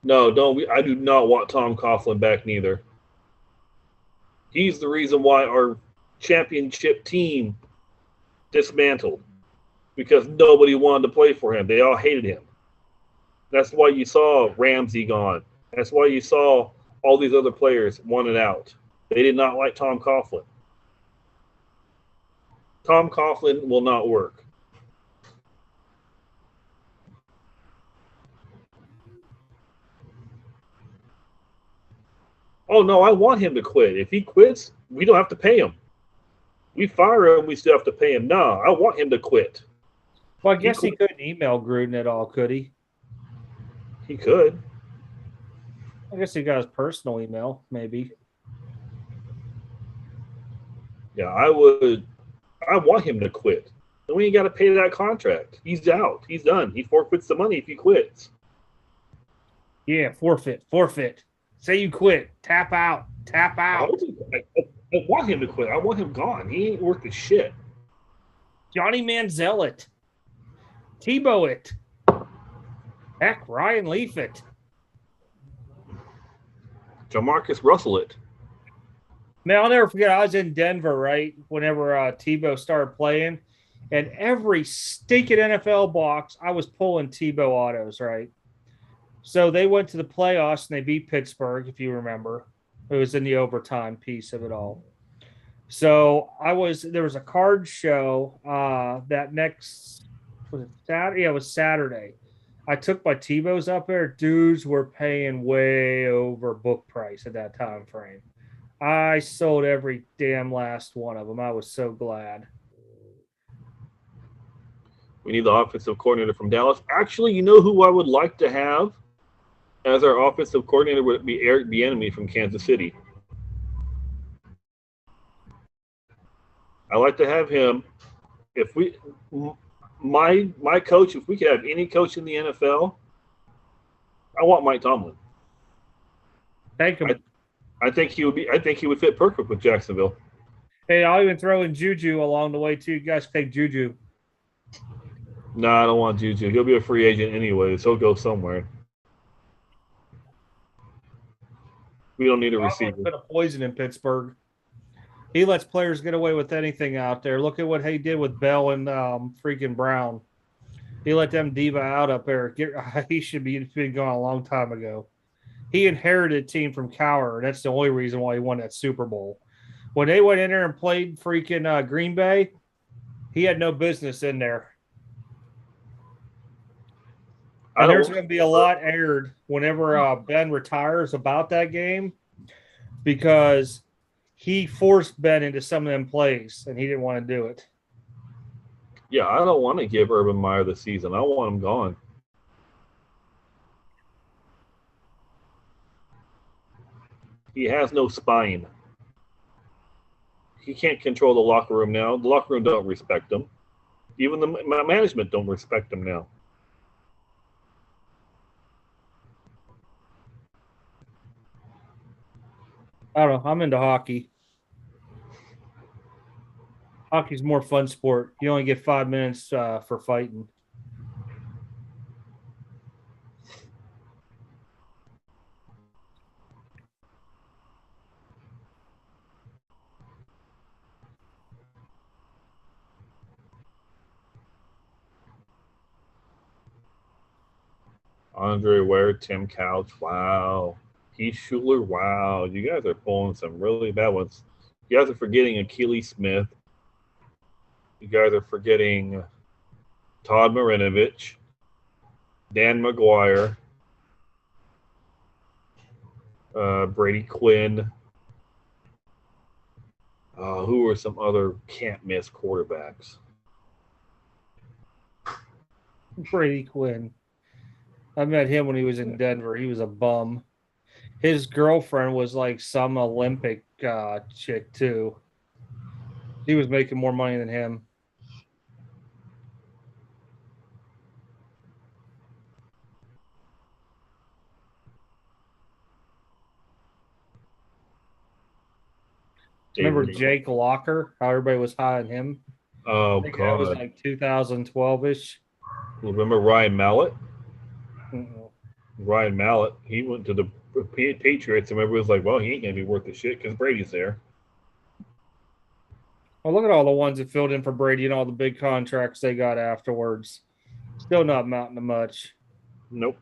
No, don't. I do not want Tom Coughlin back neither. He's the reason why our championship team dismantled because nobody wanted to play for him. They all hated him. That's why you saw Ramsey gone. That's why you saw all these other players wanted out. They did not like Tom Coughlin. Tom Coughlin will not work. Oh, no, I want him to quit. If he quits, we don't have to pay him. We fire him, we still have to pay him. No, I want him to quit. Well, I guess he couldn't email Gruden at all, could he? He could. I guess he got his personal email, maybe. Yeah, I would. I want him to quit. Then we ain't got to pay that contract. He's out. He's done. He forfeits the money if he quits. Yeah, forfeit. Say you quit. Tap out. I want him to quit. I want him gone. He ain't worth a shit. Johnny Manziel it. Tebow it. Heck, Ryan Leaf it. Jamarcus Russell it. Man, I'll never forget. I was in Denver, right? Whenever Tebow started playing, and every stinking NFL box, I was pulling Tebow autos, right? So they went to the playoffs and they beat Pittsburgh, if you remember. It was in the overtime piece of it all. So there was a card show that next, was it Saturday? Yeah, it was Saturday. I took my Tebows up there. Dudes were paying way over book price at that time frame. I sold every damn last one of them. I was so glad. We need the offensive coordinator from Dallas. Actually, you know who I would like to have as our offensive coordinator would be Eric Bieniemy from Kansas City. I like to have him. If we, my coach, if we could have any coach in the NFL, I want Mike Tomlin. Thank him. I think he would fit perfect with Jacksonville. Hey, I'll even throw in Juju along the way too. You guys take Juju. No, I don't want Juju. He'll be a free agent anyway, so he'll go somewhere. We don't need a receiver. Been a poison in Pittsburgh. He lets players get away with anything out there. Look at what he did with Bell and freaking Brown. He let them diva out up there. He should be been gone a long time ago. He inherited a team from Cowher. That's the only reason why he won that Super Bowl. When they went in there and played freaking Green Bay, he had no business in there. And there's going to be a lot aired whenever Ben retires about that game because he forced Ben into some of them plays, and he didn't want to do it. Yeah, I don't want to give Urban Meyer the season. I want him gone. He has no spine. He can't control the locker room now. The locker room don't respect him. Even the management don't respect him now. I don't know. I'm into hockey. Hockey's more fun sport. You only get 5 minutes for fighting. Andre Ware, Tim Couch, wow. Heath Schuler, wow. You guys are pulling some really bad ones. You guys are forgetting Akili Smith. You guys are forgetting Todd Marinovich, Dan McGuire, Brady Quinn. Who are some other can't-miss quarterbacks? Brady Quinn. I met him when he was in Denver. He was a bum. His girlfriend was like some Olympic chick too. She was making more money than him. Remember Jake Locker? How everybody was high on him? Oh I think that was God! like 2012-ish. Remember Ryan Mallett? Mm-mm. Ryan Mallett. He went to the Patriots, and everybody was like, "Well, he ain't gonna be worth the shit because Brady's there." Well, look at all the ones that filled in for Brady and all the big contracts they got afterwards. Still not amounting to much. Nope.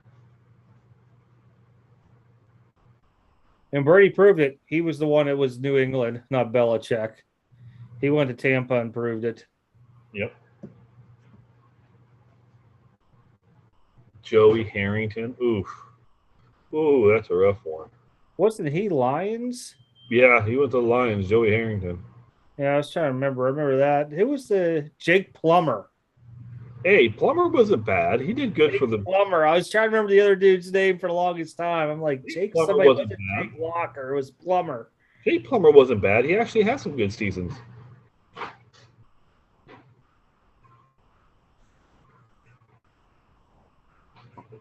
And Brady proved it. He was the one that was New England, not Belichick. He went to Tampa and proved it. Yep. Joey Harrington. Oof. Ooh, that's a rough one. Wasn't he Lions? Yeah, he went to the Lions. Joey Harrington. Yeah, I was trying to remember. I remember that. Who was the Jake Plummer? Hey, Plummer wasn't bad. He did good for the. Plummer. I was trying to remember the other dude's name for the longest time. I'm like, Jake, Plummer somebody wasn't wasn't bad. Jake Locker. It was Plummer. Hey, Plummer wasn't bad. He actually had some good seasons.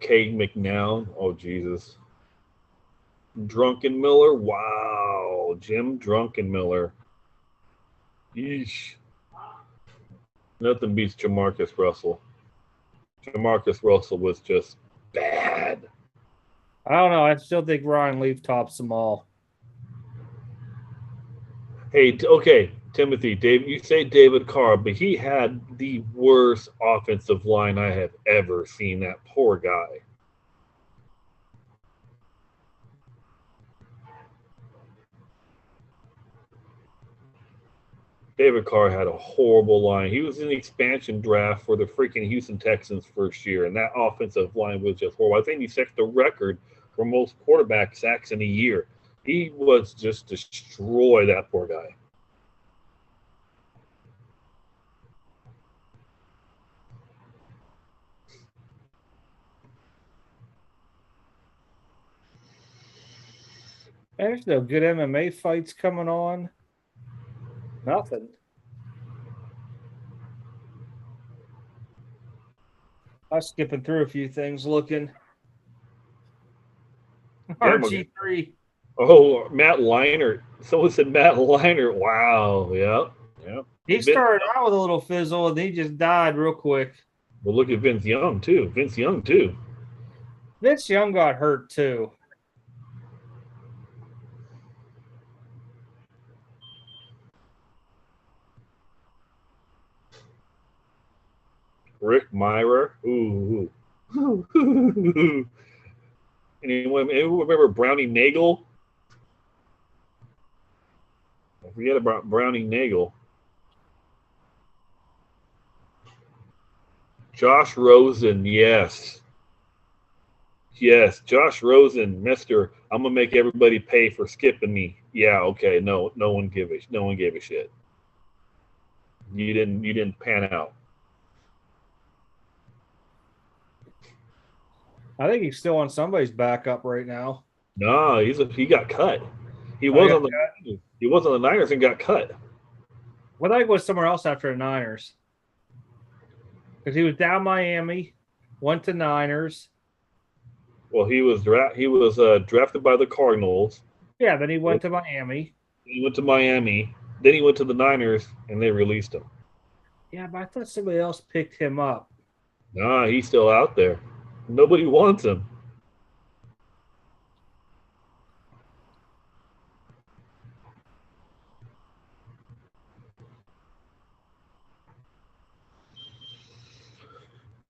Cade McNown. Oh, Jesus. Drunken Miller. Wow. Jim Drunken Miller. Yeesh. Nothing beats Jamarcus Russell. Jamarcus Russell was just bad. I don't know. I still think Ryan Leaf tops them all. Hey, okay, Timothy, Dave, you say David Carr, but he had the worst offensive line I have ever seen. That poor guy. David Carr had a horrible line. He was in the expansion draft for the freaking Houston Texans first year, and that offensive line was just horrible. I think he set the record for most quarterback sacks in a year. He was just destroy that poor guy. There's no good MMA fights coming on. Nothing. I was skipping through a few things looking. RG3. Oh, Matt Leinart. Someone said Matt Leinart. Wow. Yeah. Yeah. He started out with a little fizzle and he just died real quick. Well, look at Vince Young, too. Vince Young got hurt, too. Rick Myrer. Ooh. Anyone remember Brownie Nagel? I forget about Brownie Nagel. Josh Rosen, yes. Yes, Josh Rosen, Mr. I'm gonna make everybody pay for skipping me. Yeah, okay. No one gave a shit. You didn't pan out. I think he's still on somebody's backup right now. No, he got cut. He was on the Niners and got cut. Well, I think it was somewhere else after the Niners. Because he was down Miami, went to Niners. Well, he was drafted by the Cardinals. Yeah, then he went to Miami. He went to Miami. Then he went to the Niners, and they released him. Yeah, but I thought somebody else picked him up. Nah, he's still out there. Nobody wants him.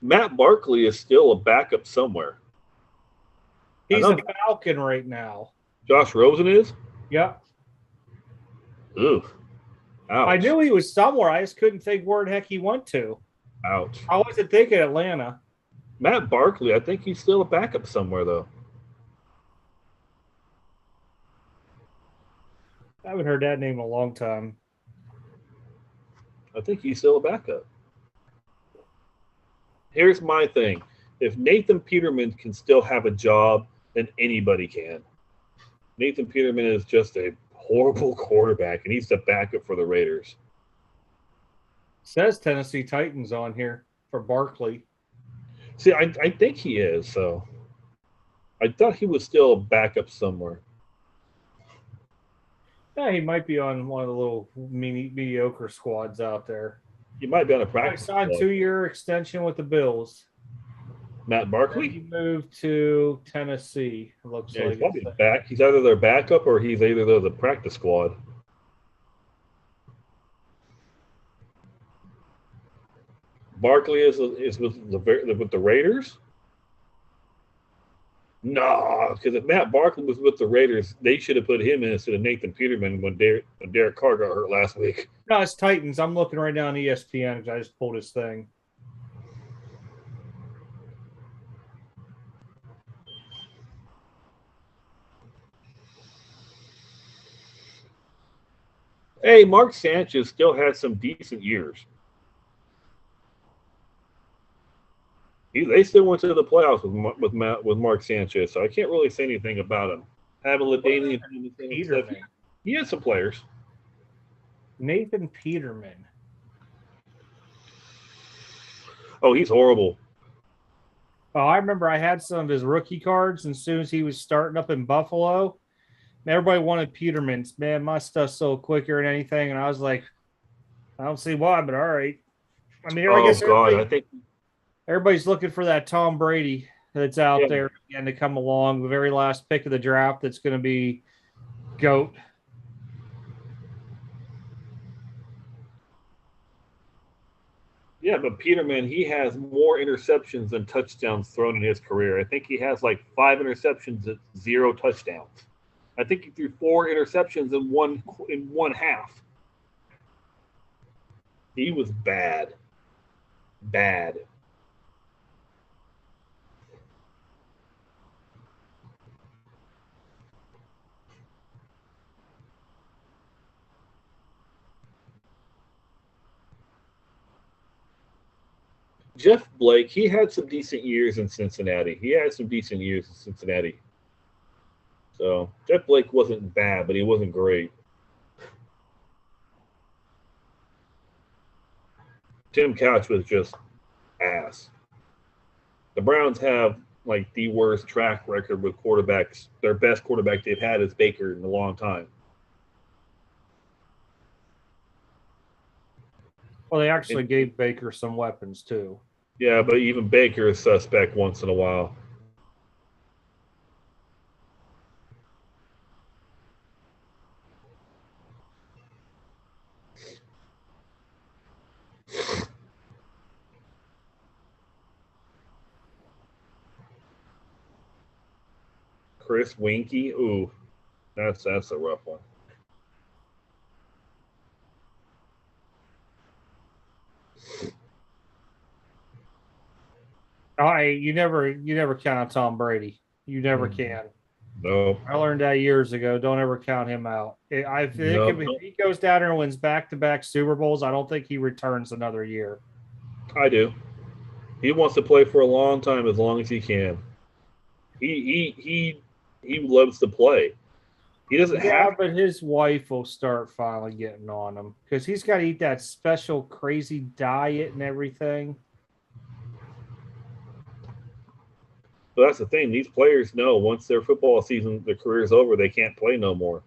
Matt Barkley is still a backup somewhere. He's a Falcon right now. Josh Rosen is? Yep. Oof. Ouch. I knew he was somewhere. I just couldn't think where the heck he went to. Ouch. I wasn't thinking Atlanta. Matt Barkley, I think he's still a backup somewhere, though. I haven't heard that name in a long time. I think he's still a backup. Here's my thing. If Nathan Peterman can still have a job, then anybody can. Nathan Peterman is just a horrible quarterback, and he's the backup for the Raiders. Says Tennessee Titans on here for Barkley. See, I think he is. So I thought he was still a backup somewhere. Yeah, he might be on one of the little mediocre squads out there. He might be on a I practice signed squad. 2-year extension with the Bills. Matt Then Barkley? he moved to Tennessee. It looks Yeah, like he's probably it's back. He's either their backup or he's either the practice squad. Barkley is with the Raiders. No, because if Matt Barkley was with the Raiders, they should have put him in instead of Nathan Peterman when Derek Carr got hurt last week. no, it's Titans. I'm looking right now on ESPN because I just pulled his thing. Hey, Mark Sanchez still has some decent years. They still went to the playoffs with Mark Sanchez, so I can't really say anything about him. Haven't LaDainian do anything except Peterman. he has some players. Nathan Peterman. Oh, he's horrible. Oh, I remember I had some of his rookie cards, and as soon as he was starting up in Buffalo, everybody wanted Peterman's. Man, my stuff's so quicker than anything, and I was like, I don't see why, but all right. I mean, I Oh guess God, I think everybody's looking for that Tom Brady that's out Yeah. there again to come along. The very last pick of the draft that's going to be GOAT. yeah, but Peterman, he has more interceptions than touchdowns thrown in his career. I think he has like 5 interceptions at 0 touchdowns. I think he threw 4 interceptions in one half. He was bad. Bad. Jeff Blake, he had some decent years in Cincinnati. So Jeff Blake wasn't bad, but he wasn't great. Tim Couch was just ass. The Browns have like the worst track record with quarterbacks. Their best quarterback they've had is Baker in a long time. Well, they actually gave Baker some weapons too. Yeah, but even Baker is suspect once in a while. Chris Winky, ooh, that's a rough one. You never count on Tom Brady. You never can. No, I learned that years ago. Don't ever count him out. I think No. if he goes down there and wins back-to-back Super Bowls, I don't think he returns another year. I do. He wants to play for a long time, as long as he can. He loves to play. He doesn't Yeah, have. but his wife will start finally getting on him because he's got to eat that special crazy diet and everything. But that's the thing. These players know once their football season, their career is over, they can't play no more.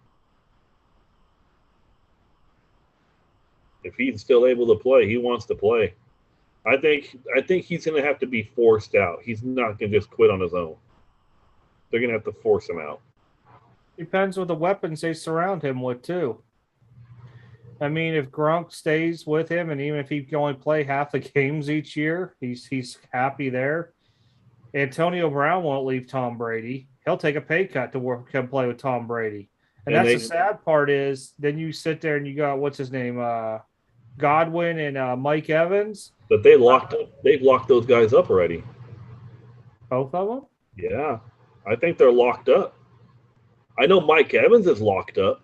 If he's still able to play, he wants to play. I think he's going to have to be forced out. He's not going to just quit on his own. They're going to have to force him out. Depends what the weapons they surround him with too. I mean, if Gronk stays with him, and even if he can only play half the games each year, he's happy there. Antonio Brown won't leave Tom Brady. He'll take a pay cut to come play with Tom Brady. And that's the sad part is then you sit there and you got, what's his name, Godwin and Mike Evans. But they've locked those guys up already. Both of them? Yeah. I think they're locked up. I know Mike Evans is locked up.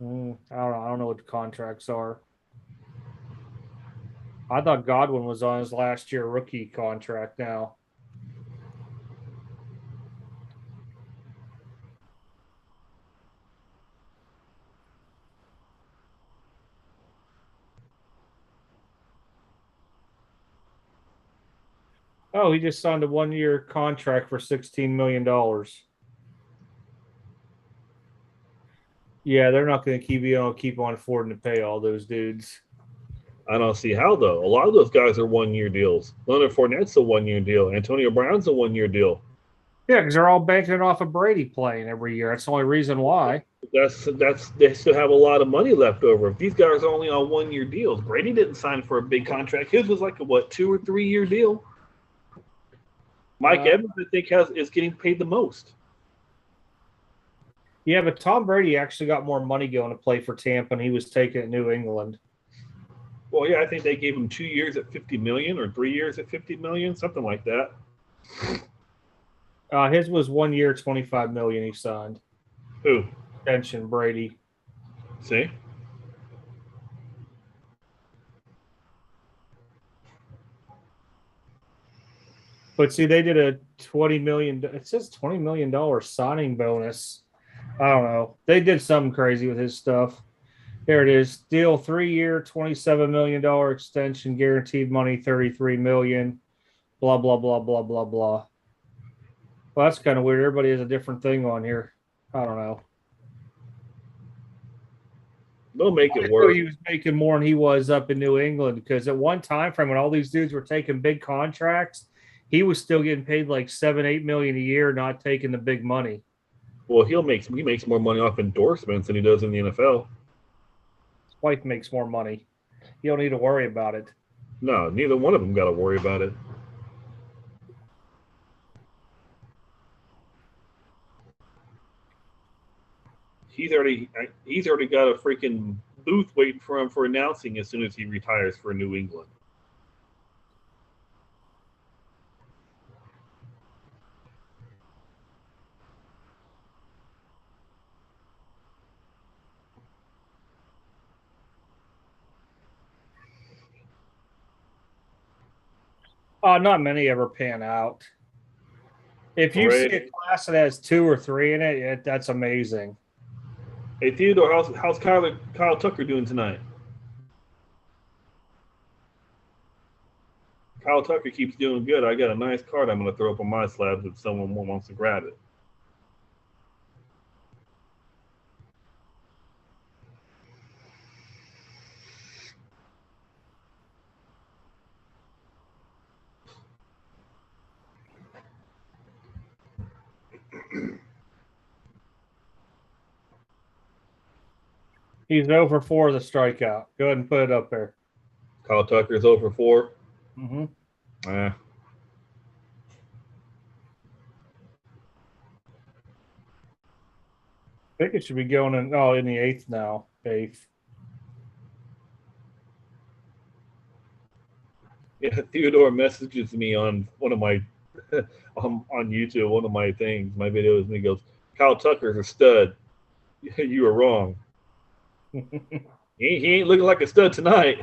I don't know. I don't know what the contracts are. I thought Godwin was on his last year rookie contract now. Oh, he just signed a 1-year contract for $16 million. Yeah, they're not going to keep on affording to pay all those dudes. I don't see how though. A lot of those guys are 1-year deals. Leonard Fournette's a 1-year deal. Antonio Brown's a 1-year deal. Yeah, because they're all banking off of Brady playing every year. That's the only reason why. That's they still have a lot of money left over. If these guys are only on 1-year deals, Brady didn't sign for a big contract. His was like a 2 or 3 year deal. Mike Evans, I think, is getting paid the most. Yeah, but Tom Brady actually got more money going to play for Tampa, and he was taking it New England. Well, yeah, I think they gave him 2 years at $50 million or 3 years at $50 million, something like that. His was 1 year, $25 million. He signed. Who? Extension Brady. See? But see, they did a $20 million. It says $20 million signing bonus. I don't know. They did something crazy with his stuff. There it is. Deal 3-year, $27 million extension, guaranteed money, $33 million. Blah blah blah blah blah blah. Well, that's kind of weird. Everybody has a different thing on here. I don't know. They'll make I it knew work. he was making more than he was up in New England because at one time frame when all these dudes were taking big contracts, he was still getting paid like $7-8 million a year, not taking the big money. Well, he makes more money off endorsements than he does in the NFL. His wife makes more money. You don't need to worry about it. No, neither one of them got to worry about it. He's already got a freaking booth waiting for him for announcing as soon as he retires for New England. Not many ever pan out. If you see a class that has 2 or 3 in it, that's amazing. Hey Theodore, how's Kyle Tucker doing tonight? Kyle Tucker keeps doing good. I got a nice card I'm going to throw up on my slabs if someone wants to grab it. He's over 4 the strikeout. Go ahead and put it up there. Kyle Tucker's over 4. Mm-hmm. I think it should be going in the 8th now. 8th. Yeah, Theodore messages me on one of my on YouTube, one of my things, my videos, and he goes, "Kyle Tucker's a stud." You were wrong. He ain't looking like a stud tonight.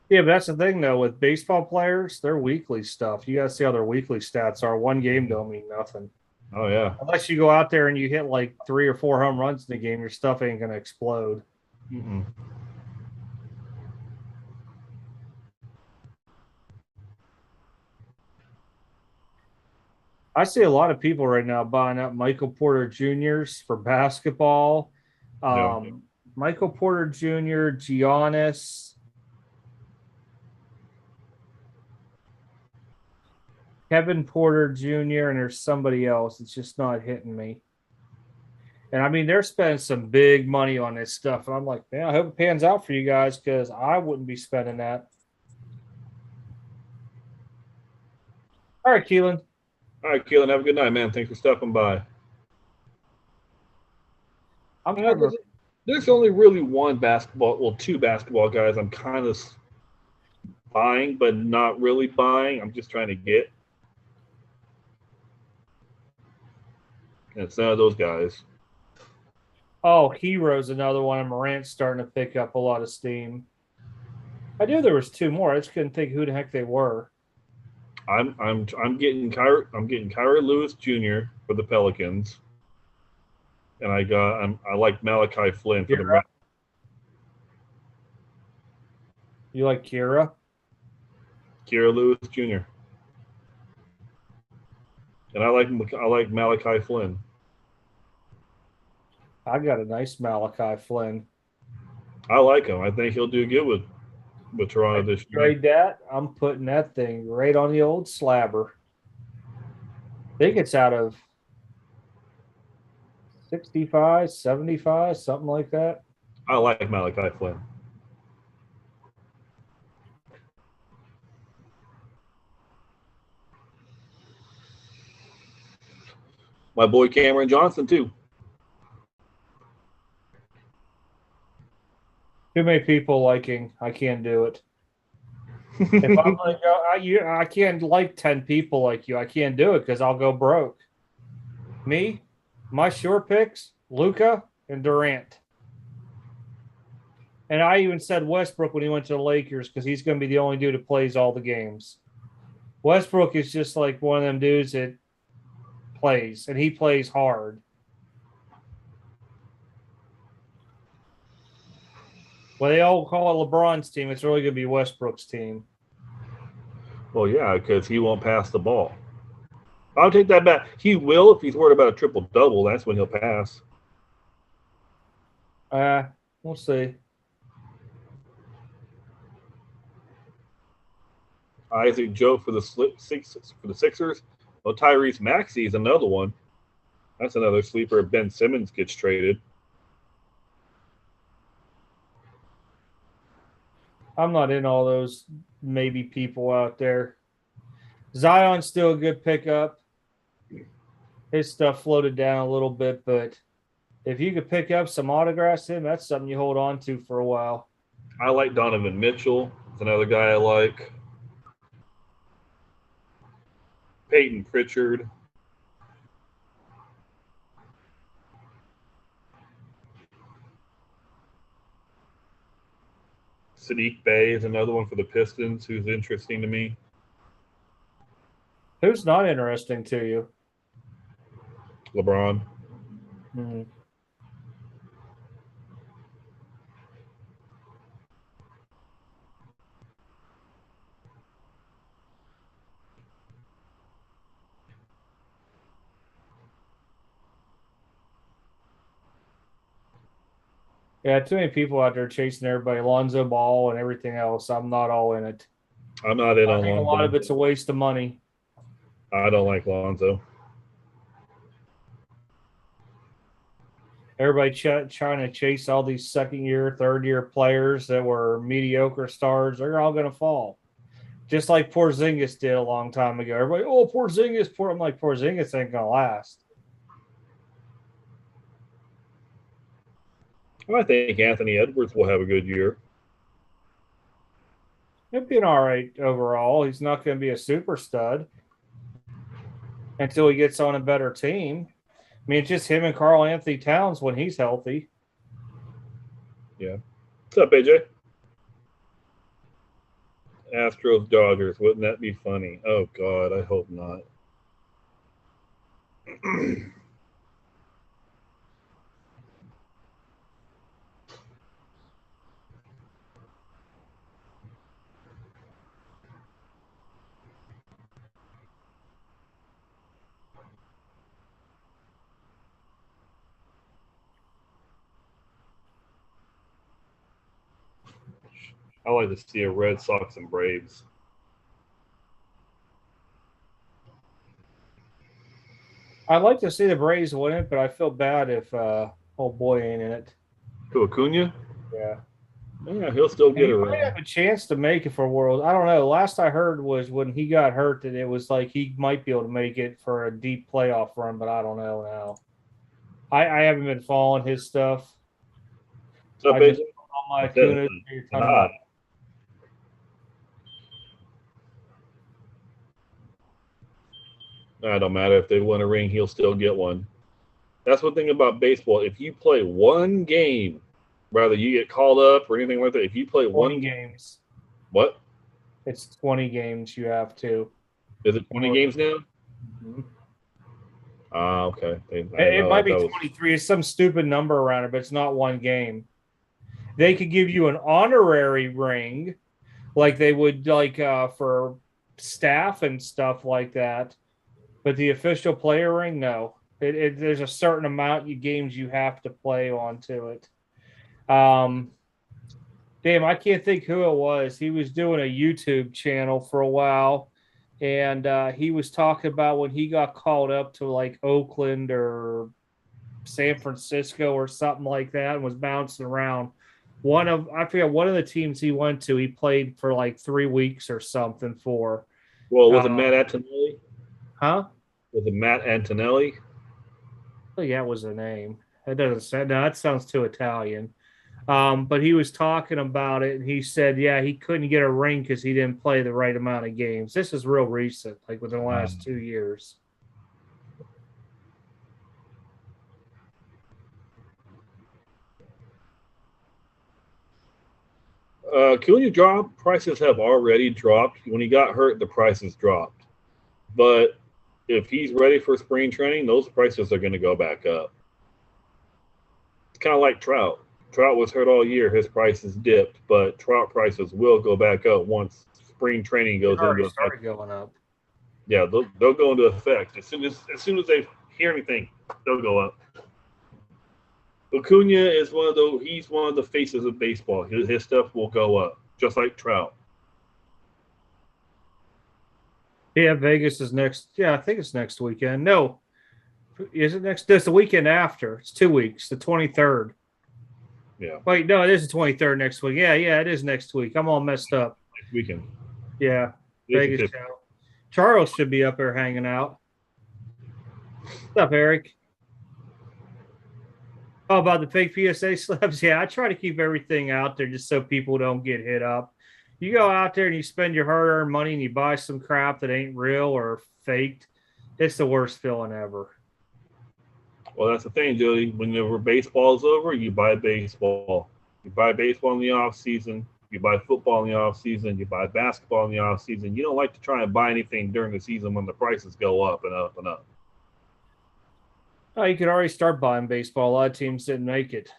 Yeah, but that's the thing though with baseball players, their weekly stuff. You got to see how their weekly stats are. One game don't mean nothing. Oh yeah. Unless you go out there and you hit like 3 or 4 home runs in the game, your stuff ain't gonna explode. Mm-mm. I see a lot of people right now buying up Michael Porter Juniors for basketball. Michael Porter Jr., Giannis, Kevin Porter Jr., and there's somebody else. It's just not hitting me. And I mean, they're spending some big money on this stuff. And I'm like, man, I hope it pans out for you guys because I wouldn't be spending that. All right, Keelan. All right, Keelan, have a good night, man. Thanks for stopping by. There's only really two basketball guys I'm kind of buying, but not really buying. I'm just trying to get. And it's none of those guys. Oh, Hero's another one. And Morant's starting to pick up a lot of steam. I knew there was 2 more. I just couldn't think who the heck they were. I'm getting Kyra Lewis Jr. for the Pelicans, and I like Malachi Flynn for the. You like Kira? Kira Lewis Jr. And I like Malachi Flynn. I got a nice Malachi Flynn. I like him. I think he'll do good with Toronto this year. Trade that. I'm putting that thing right on the old slabber. I think it's out of 65, 75, something like that. I like Malachi Flynn. My boy Cameron Johnson too. Too many people liking. I can't do it. If I'm gonna go, I can't like 10 people like you. I can't do it because I'll go broke. Me, my sure picks, Luka and Durant. And I even said Westbrook when he went to the Lakers because he's going to be the only dude who plays all the games. Westbrook is just like one of them dudes that plays, and he plays hard. Well, they all call it LeBron's team. It's really going to be Westbrook's team. Well, yeah, because he won't pass the ball. I'll take that back. He will if he's worried about a triple-double. That's when he'll pass. We'll see. Isaac Joe for the Sixers. Well, Tyrese Maxey is another one. That's another sleeper. Ben Simmons gets traded. I'm not in all those maybe people out there. Zion's still a good pickup. His stuff floated down a little bit, but if you could pick up some autographs him, that's something you hold on to for a while. I like Donovan Mitchell. That's another guy I like. Peyton Pritchard. Sadiq Bey is another one for the Pistons who's interesting to me. Who's not interesting to you? LeBron. Yeah, too many people out there chasing everybody, Lonzo Ball and everything else. I'm not all in it. I'm not in I on think Lonzo. a lot of it's a waste of money. I don't like Lonzo. Everybody trying to chase all these second-year, third-year players that were mediocre stars. They're all going to fall. Just like Porzingis did a long time ago. Everybody, Porzingis. I'm like, Porzingis ain't going to last. I think Anthony Edwards will have a good year. He'll be an all right overall. He's not going to be a super stud until he gets on a better team. I mean, it's just him and Karl Anthony Towns when he's healthy. Yeah. What's up, AJ? Astros Dodgers. Wouldn't that be funny? Oh, God. I hope not. I like to see a Red Sox and Braves. I'd like to see the Braves win it, but I feel bad if old boy ain't in it. To Acuna? Yeah. Yeah, he'll still get He around. might have a chance to make it for World. I don't know. Last I heard was when he got hurt that it was like he might be able to make it for a deep playoff run, but I don't know now. I haven't been following his stuff. What's up, I just AJ? on my Acuna. It don't matter if they win a ring, he'll still get one. That's one thing about baseball. If you play one game, whether you get called up or anything like that, if you play 20 games. What? It's 20 games you have to. Is it 20 games now? Mm-hmm. Okay. It might be 23. It's some stupid number around it, but it's not one game. They could give you an honorary ring, like they would like for staff and stuff like that. But the official player ring, no. There's a certain amount of games you have to play onto it. Damn, I can't think who it was. He was doing a YouTube channel for a while, and he was talking about when he got called up to like Oakland or San Francisco or something like that, and was bouncing around. I forget one of the teams he went to. He played for like 3 weeks or something for. Well, was it Matt Antonelli? Huh? Was it Matt Antonelli? Oh, yeah, it was a name. That doesn't sound. No, that sounds too Italian. But he was talking about it, and he said, yeah, he couldn't get a ring because he didn't play the right amount of games. This is real recent, like within the last 2 years. Acuna drop prices have already dropped. When he got hurt, the prices dropped. But if he's ready for spring training, those prices are going to go back up. It's kind of like Trout. Trout was hurt all year. His prices dipped, but Trout prices will go back up once spring training goes into effect. Started going up. Yeah, they'll go into effect as soon as they hear anything, they'll go up. Acuna is he's one of the faces of baseball. His stuff will go up, just like Trout. Yeah, Vegas is next. Yeah, I think it's next weekend. No, is it next? It's the weekend after. It's 2 weeks, the 23rd. Yeah. Wait, no, it is the 23rd next week. Yeah, it is next week. I'm all messed up. Next weekend. Yeah, Vegas show. Charles should be up there hanging out. What's up, Eric? Oh, about the fake PSA slabs? Yeah, I try to keep everything out there just so people don't get hit up. You go out there and you spend your hard-earned money and you buy some crap that ain't real or faked. It's the worst feeling ever. Well, that's the thing, Jody. Whenever baseball's over, you buy baseball. You buy baseball in the off season. You buy football in the off season. You buy basketball in the off season. You don't like to try and buy anything during the season when the prices go up and up and up. Oh, you could already start buying baseball. A lot of teams didn't make it.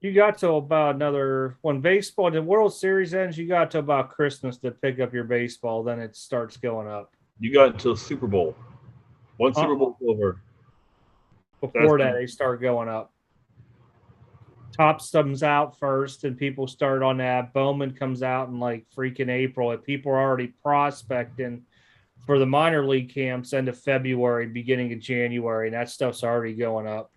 You got to about when baseball, the World Series ends, you got to about Christmas to pick up your baseball. Then it starts going up. You got until Super Bowl. Once Super Bowl's over. Before that, they start going up. Topps comes out first, and people start on that. Bowman comes out in like freaking April, and people are already prospecting for the minor league camps end of February, beginning of January, and that stuff's already going up.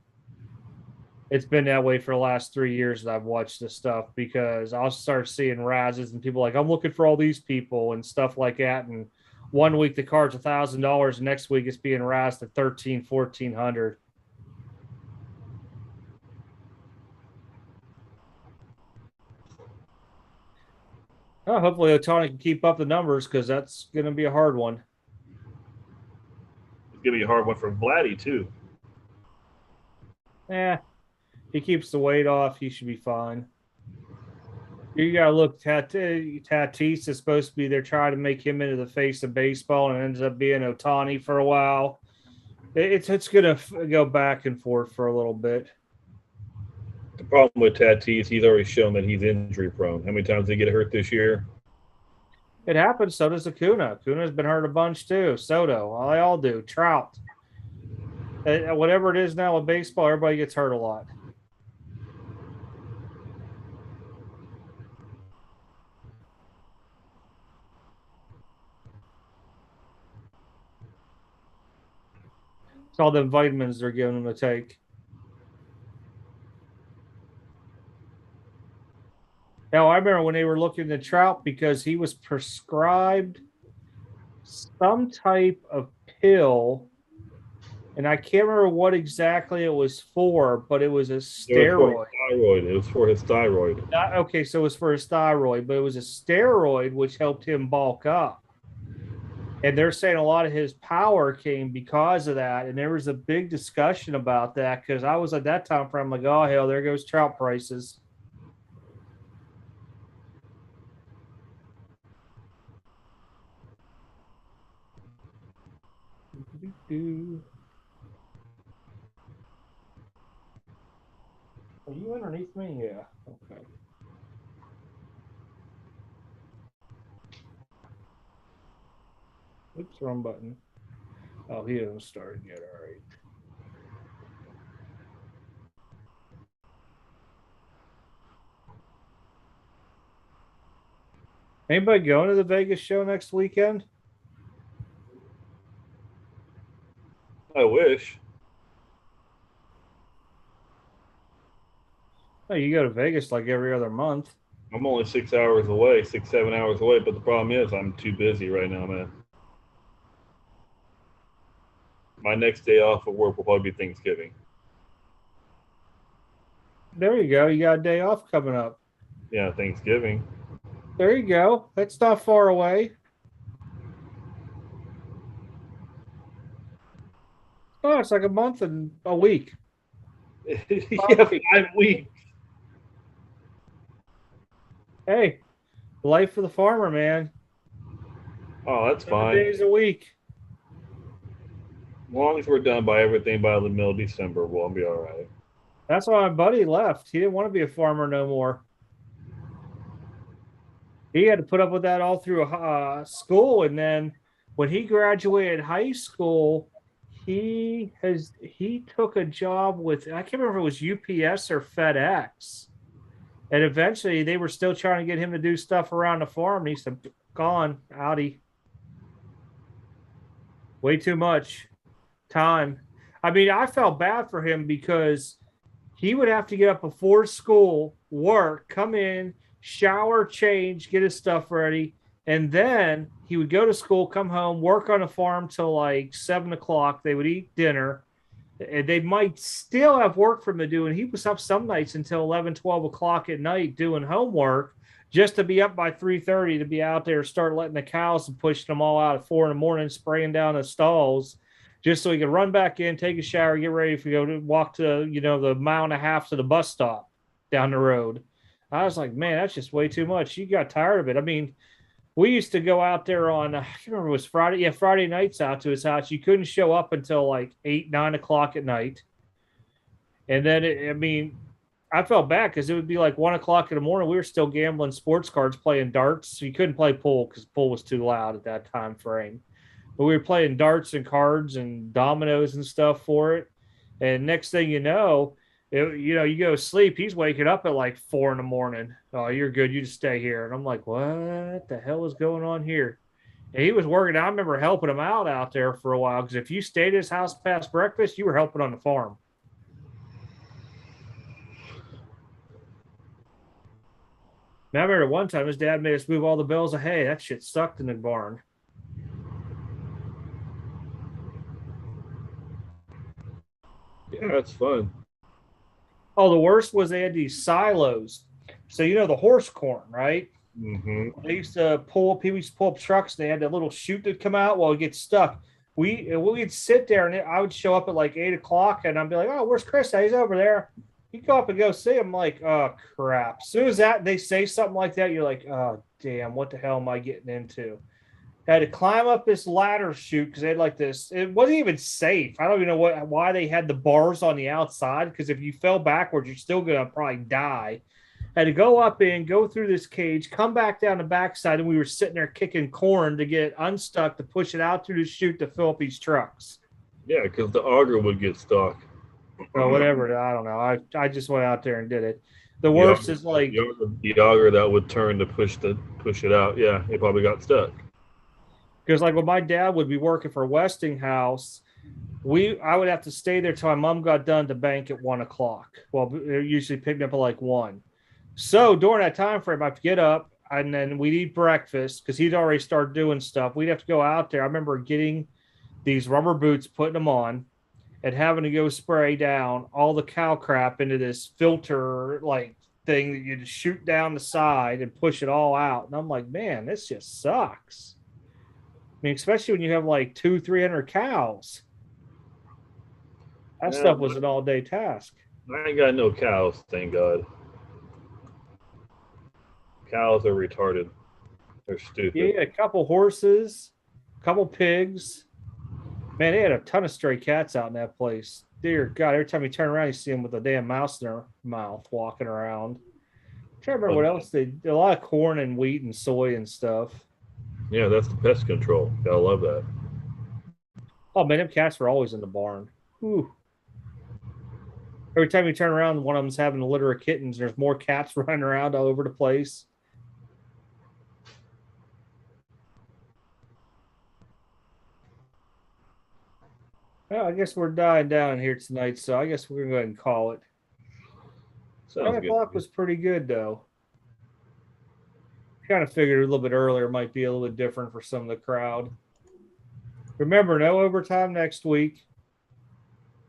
It's been that way for the last 3 years that I've watched this stuff because I'll start seeing rises and people like, I'm looking for all these people and stuff like that. And 1 week the card's $1,000, next week it's being raised to $1,300-$1,400. Oh, hopefully Otani can keep up the numbers because that's going to be a hard one. It's going to be a hard one for Vladdy, too. He keeps the weight off. He should be fine. You got to look. Tatis is supposed to be there trying to make him into the face of baseball and ends up being Otani for a while. It's going to go back and forth for a little bit. The problem with Tatis, he's already shown that he's injury prone. How many times did he get hurt this year? It happens. So does Acuna. Acuna's been hurt a bunch too. Soto. They all do. Trout. Whatever it is now with baseball, everybody gets hurt a lot. It's all them vitamins they're giving them to take. Now, I remember when they were looking at Trout because he was prescribed some type of pill, and I can't remember what exactly it was for, but it was a steroid. It was for his thyroid. Okay, so it was for his thyroid, but it was a steroid which helped him bulk up. And they're saying a lot of his power came because of that. And there was a big discussion about that because I was at that time frame like, oh, hell, there goes Trout prices. Are you underneath me? Yeah. Okay. Oops, wrong button. Oh, he hasn't started yet. All right. Anybody going to the Vegas show next weekend? I wish. Oh, you go to Vegas like every other month. I'm only 6 hours away, 6, 7 hours away. But the problem is I'm too busy right now, man. My next day off of work will probably be Thanksgiving. There you go. You got a day off coming up. Yeah, Thanksgiving. There you go. That's not far away. Oh, it's like a month and a week. Yeah, 5 weeks. Hey, life of the farmer, man. Oh, that's 7 fine. days a week. As long as we're done by everything by the middle of December, we'll be all right. That's why my buddy left. He didn't want to be a farmer no more. He had to put up with that all through school, and then when he graduated high school, he took a job with, I can't remember if it was UPS or FedEx, and eventually they were still trying to get him to do stuff around the farm. And he said, "Gone, outie, way too much time." I mean, I felt bad for him because he would have to get up before school, work, come in, shower, change, get his stuff ready, and then he would go to school, come home, work on the farm till like 7 o'clock. They would eat dinner, and they might still have work for him to do. And he was up some nights until 11, 12 o'clock at night doing homework just to be up by 3:30 to be out there, start letting the cows and pushing them all out at 4 in the morning, spraying down the stalls, just so he could run back in, take a shower, get ready to go to walk to, the mile and a half to the bus stop down the road. I was like, man, that's just way too much. You got tired of it. I mean, we used to go out there on, I can't remember, it was Friday. Yeah, Friday nights out to his house. You couldn't show up until like 8, 9 o'clock at night. And then, I felt bad because it would be like 1 o'clock in the morning. We were still gambling sports cards, playing darts. So you couldn't play pool because pool was too loud at that time frame. But we were playing darts and cards and dominoes and stuff for it. And next thing you know, you go to sleep. He's waking up at like 4 in the morning. Oh, you're good. You just stay here. And I'm like, what the hell is going on here? And he was working. I remember helping him out there for a while because if you stayed at his house past breakfast, you were helping on the farm. Now, I remember one time his dad made us move all the bales of hay. That shit sucked in the barn. Yeah, that's fun. Oh, the worst was they had these silos. So the horse corn, right? Mm-hmm. They used to people used to pull up trucks. And they had that little chute that come out while it gets stuck. We'd sit there and I would show up at like 8 o'clock and I'd be like, "Oh, where's Chris? He's over there." You go up and go see him. Like, oh crap! As soon as they say something like that, you're like, "Oh damn, what the hell am I getting into?" I had to climb up this ladder chute because they had like this. It wasn't even safe. I don't even know why they had the bars on the outside. Because if you fell backwards, you're still gonna probably die. I had to go up in, go through this cage, come back down the backside, and we were sitting there kicking corn to get unstuck to push it out through the chute to fill up these trucks. Yeah, because the auger would get stuck. Or whatever. I don't know. I just went out there and did it. The worst is like the auger that would turn to push it out. Yeah, it probably got stuck. because like when my dad would be working for Westinghouse, I would have to stay there till my mom got done to bank at 1 o'clock. Well, they're usually picking up at like 1. So during that time frame, I'd get up and then we'd eat breakfast because he'd already started doing stuff. We'd have to go out there. I remember getting these rubber boots, putting them on, and having to go spray down all the cow crap into this filter like thing that you just shoot down the side and push it all out. And I'm like, man, this just sucks. I mean, especially when you have like 200-300 cows. That stuff was an all-day task. I ain't got no cows, thank God. Cows are retarded. They're stupid. Yeah, a couple horses, a couple pigs. Man, they had a ton of stray cats out in that place. Dear God, every time you turn around, you see them with a damn mouse in their mouth walking around. I'm trying to remember what else they did. A lot of corn and wheat and soy and stuff. Yeah, that's the pest control. Gotta love that. Oh man, them cats were always in the barn. Ooh. Every time you turn around, one of them's having a litter of kittens. There's more cats running around all over the place. Well, I guess we're dying down here tonight, so I guess we're going to go ahead and call it. Sounds 10 o'clock good. was pretty good, though. Kind of figured a little bit earlier might be a little bit different for some of the crowd. Remember, no overtime next week.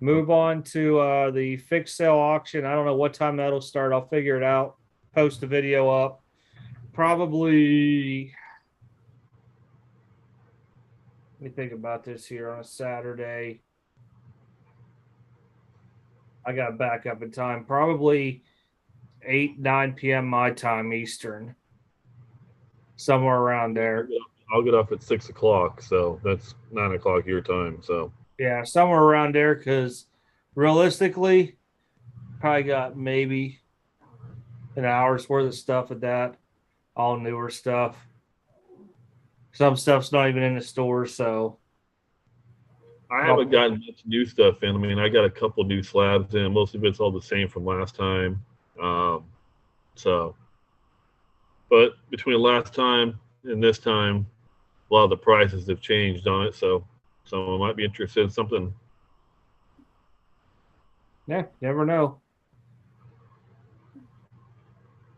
Move on to the fixed sale auction. I don't know what time that'll start. I'll figure it out. Post the video up. Probably. Let me think about this here on a Saturday. I got back up in time. Probably 8, 9 p.m. my time Eastern. Somewhere around there. I'll get off at 6 o'clock, so that's 9 o'clock your time. So Yeah, somewhere around there, because realistically, probably got maybe an hour's worth of stuff at that. All newer stuff. Some stuff's not even in the store, so I haven't gotten much new stuff in. I mean, I got a couple new slabs in. Most of it's all the same from last time. So, but between last time and this time, a lot of the prices have changed on it. So someone might be interested in something. yeah, never know.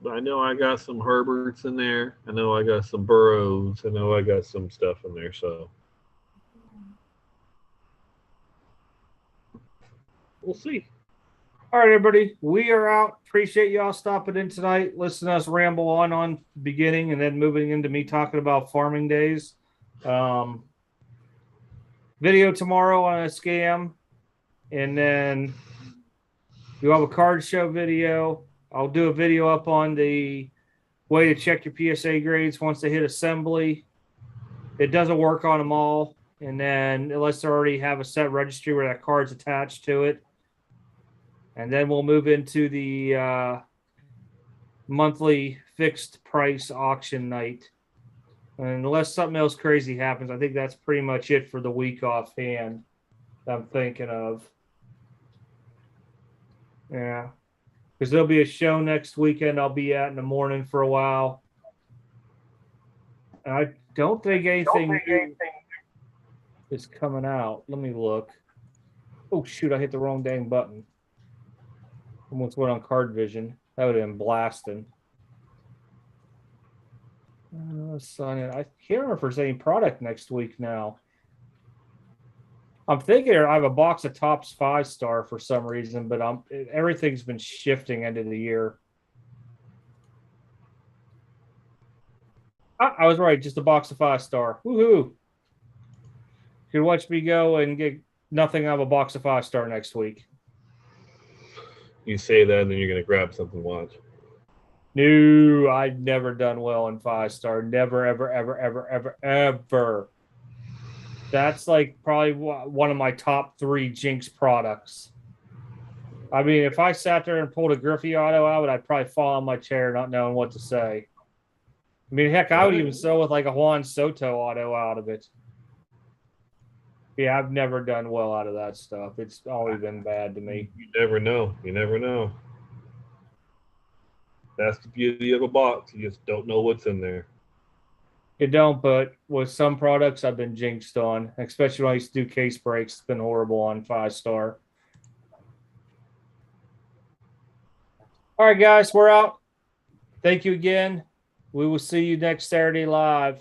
But I know I got some Herberts in there. I know I got some Burrows. I know I got some stuff in there. So we'll see. All right, everybody, we are out. Appreciate y'all stopping in tonight. Listen to us ramble on beginning and then moving into me talking about farming days. Video tomorrow on a scam, and then we'll have a card show video. I'll do a video up on the way to check your PSA grades once they hit assembly. It doesn't work on them all, and then unless they already have a set registry where that card's attached to it. And then we'll move into the monthly fixed price auction night. And unless something else crazy happens, I think that's pretty much it for the week offhand I'm thinking of. Yeah. Because there'll be a show next weekend I'll be at in the morning for a while. And I don't think anything new is coming out. Let me look. Oh, shoot, I hit the wrong dang button. Almost went on Card Vision. That would have been blasting. Sign in. I can't remember if there's any product next week now. I'm thinking I have a box of Topps 5-star for some reason, but everything's been shifting into the year. I was right, just a box of 5-star. Woohoo! You can watch me go and get nothing out of a box of 5-star next week. You say that, and then you're going to grab something to watch. No, I've never done well in 5-star. Never, ever, ever, ever, ever, ever. That's like probably one of my top 3 Jinx products. I mean, if I sat there and pulled a Griffey auto out, I'd probably fall on my chair not knowing what to say. I mean, heck, I would even sell with like a Juan Soto auto out of it. Yeah, I've never done well out of that stuff. It's always been bad to me. You never know. You never know. That's the beauty of a box. You just don't know what's in there. You don't, but with some products I've been jinxed on, especially when I used to do case breaks. It's been horrible on 5-star. All right, guys, we're out. Thank you again. We will see you next Saturday live.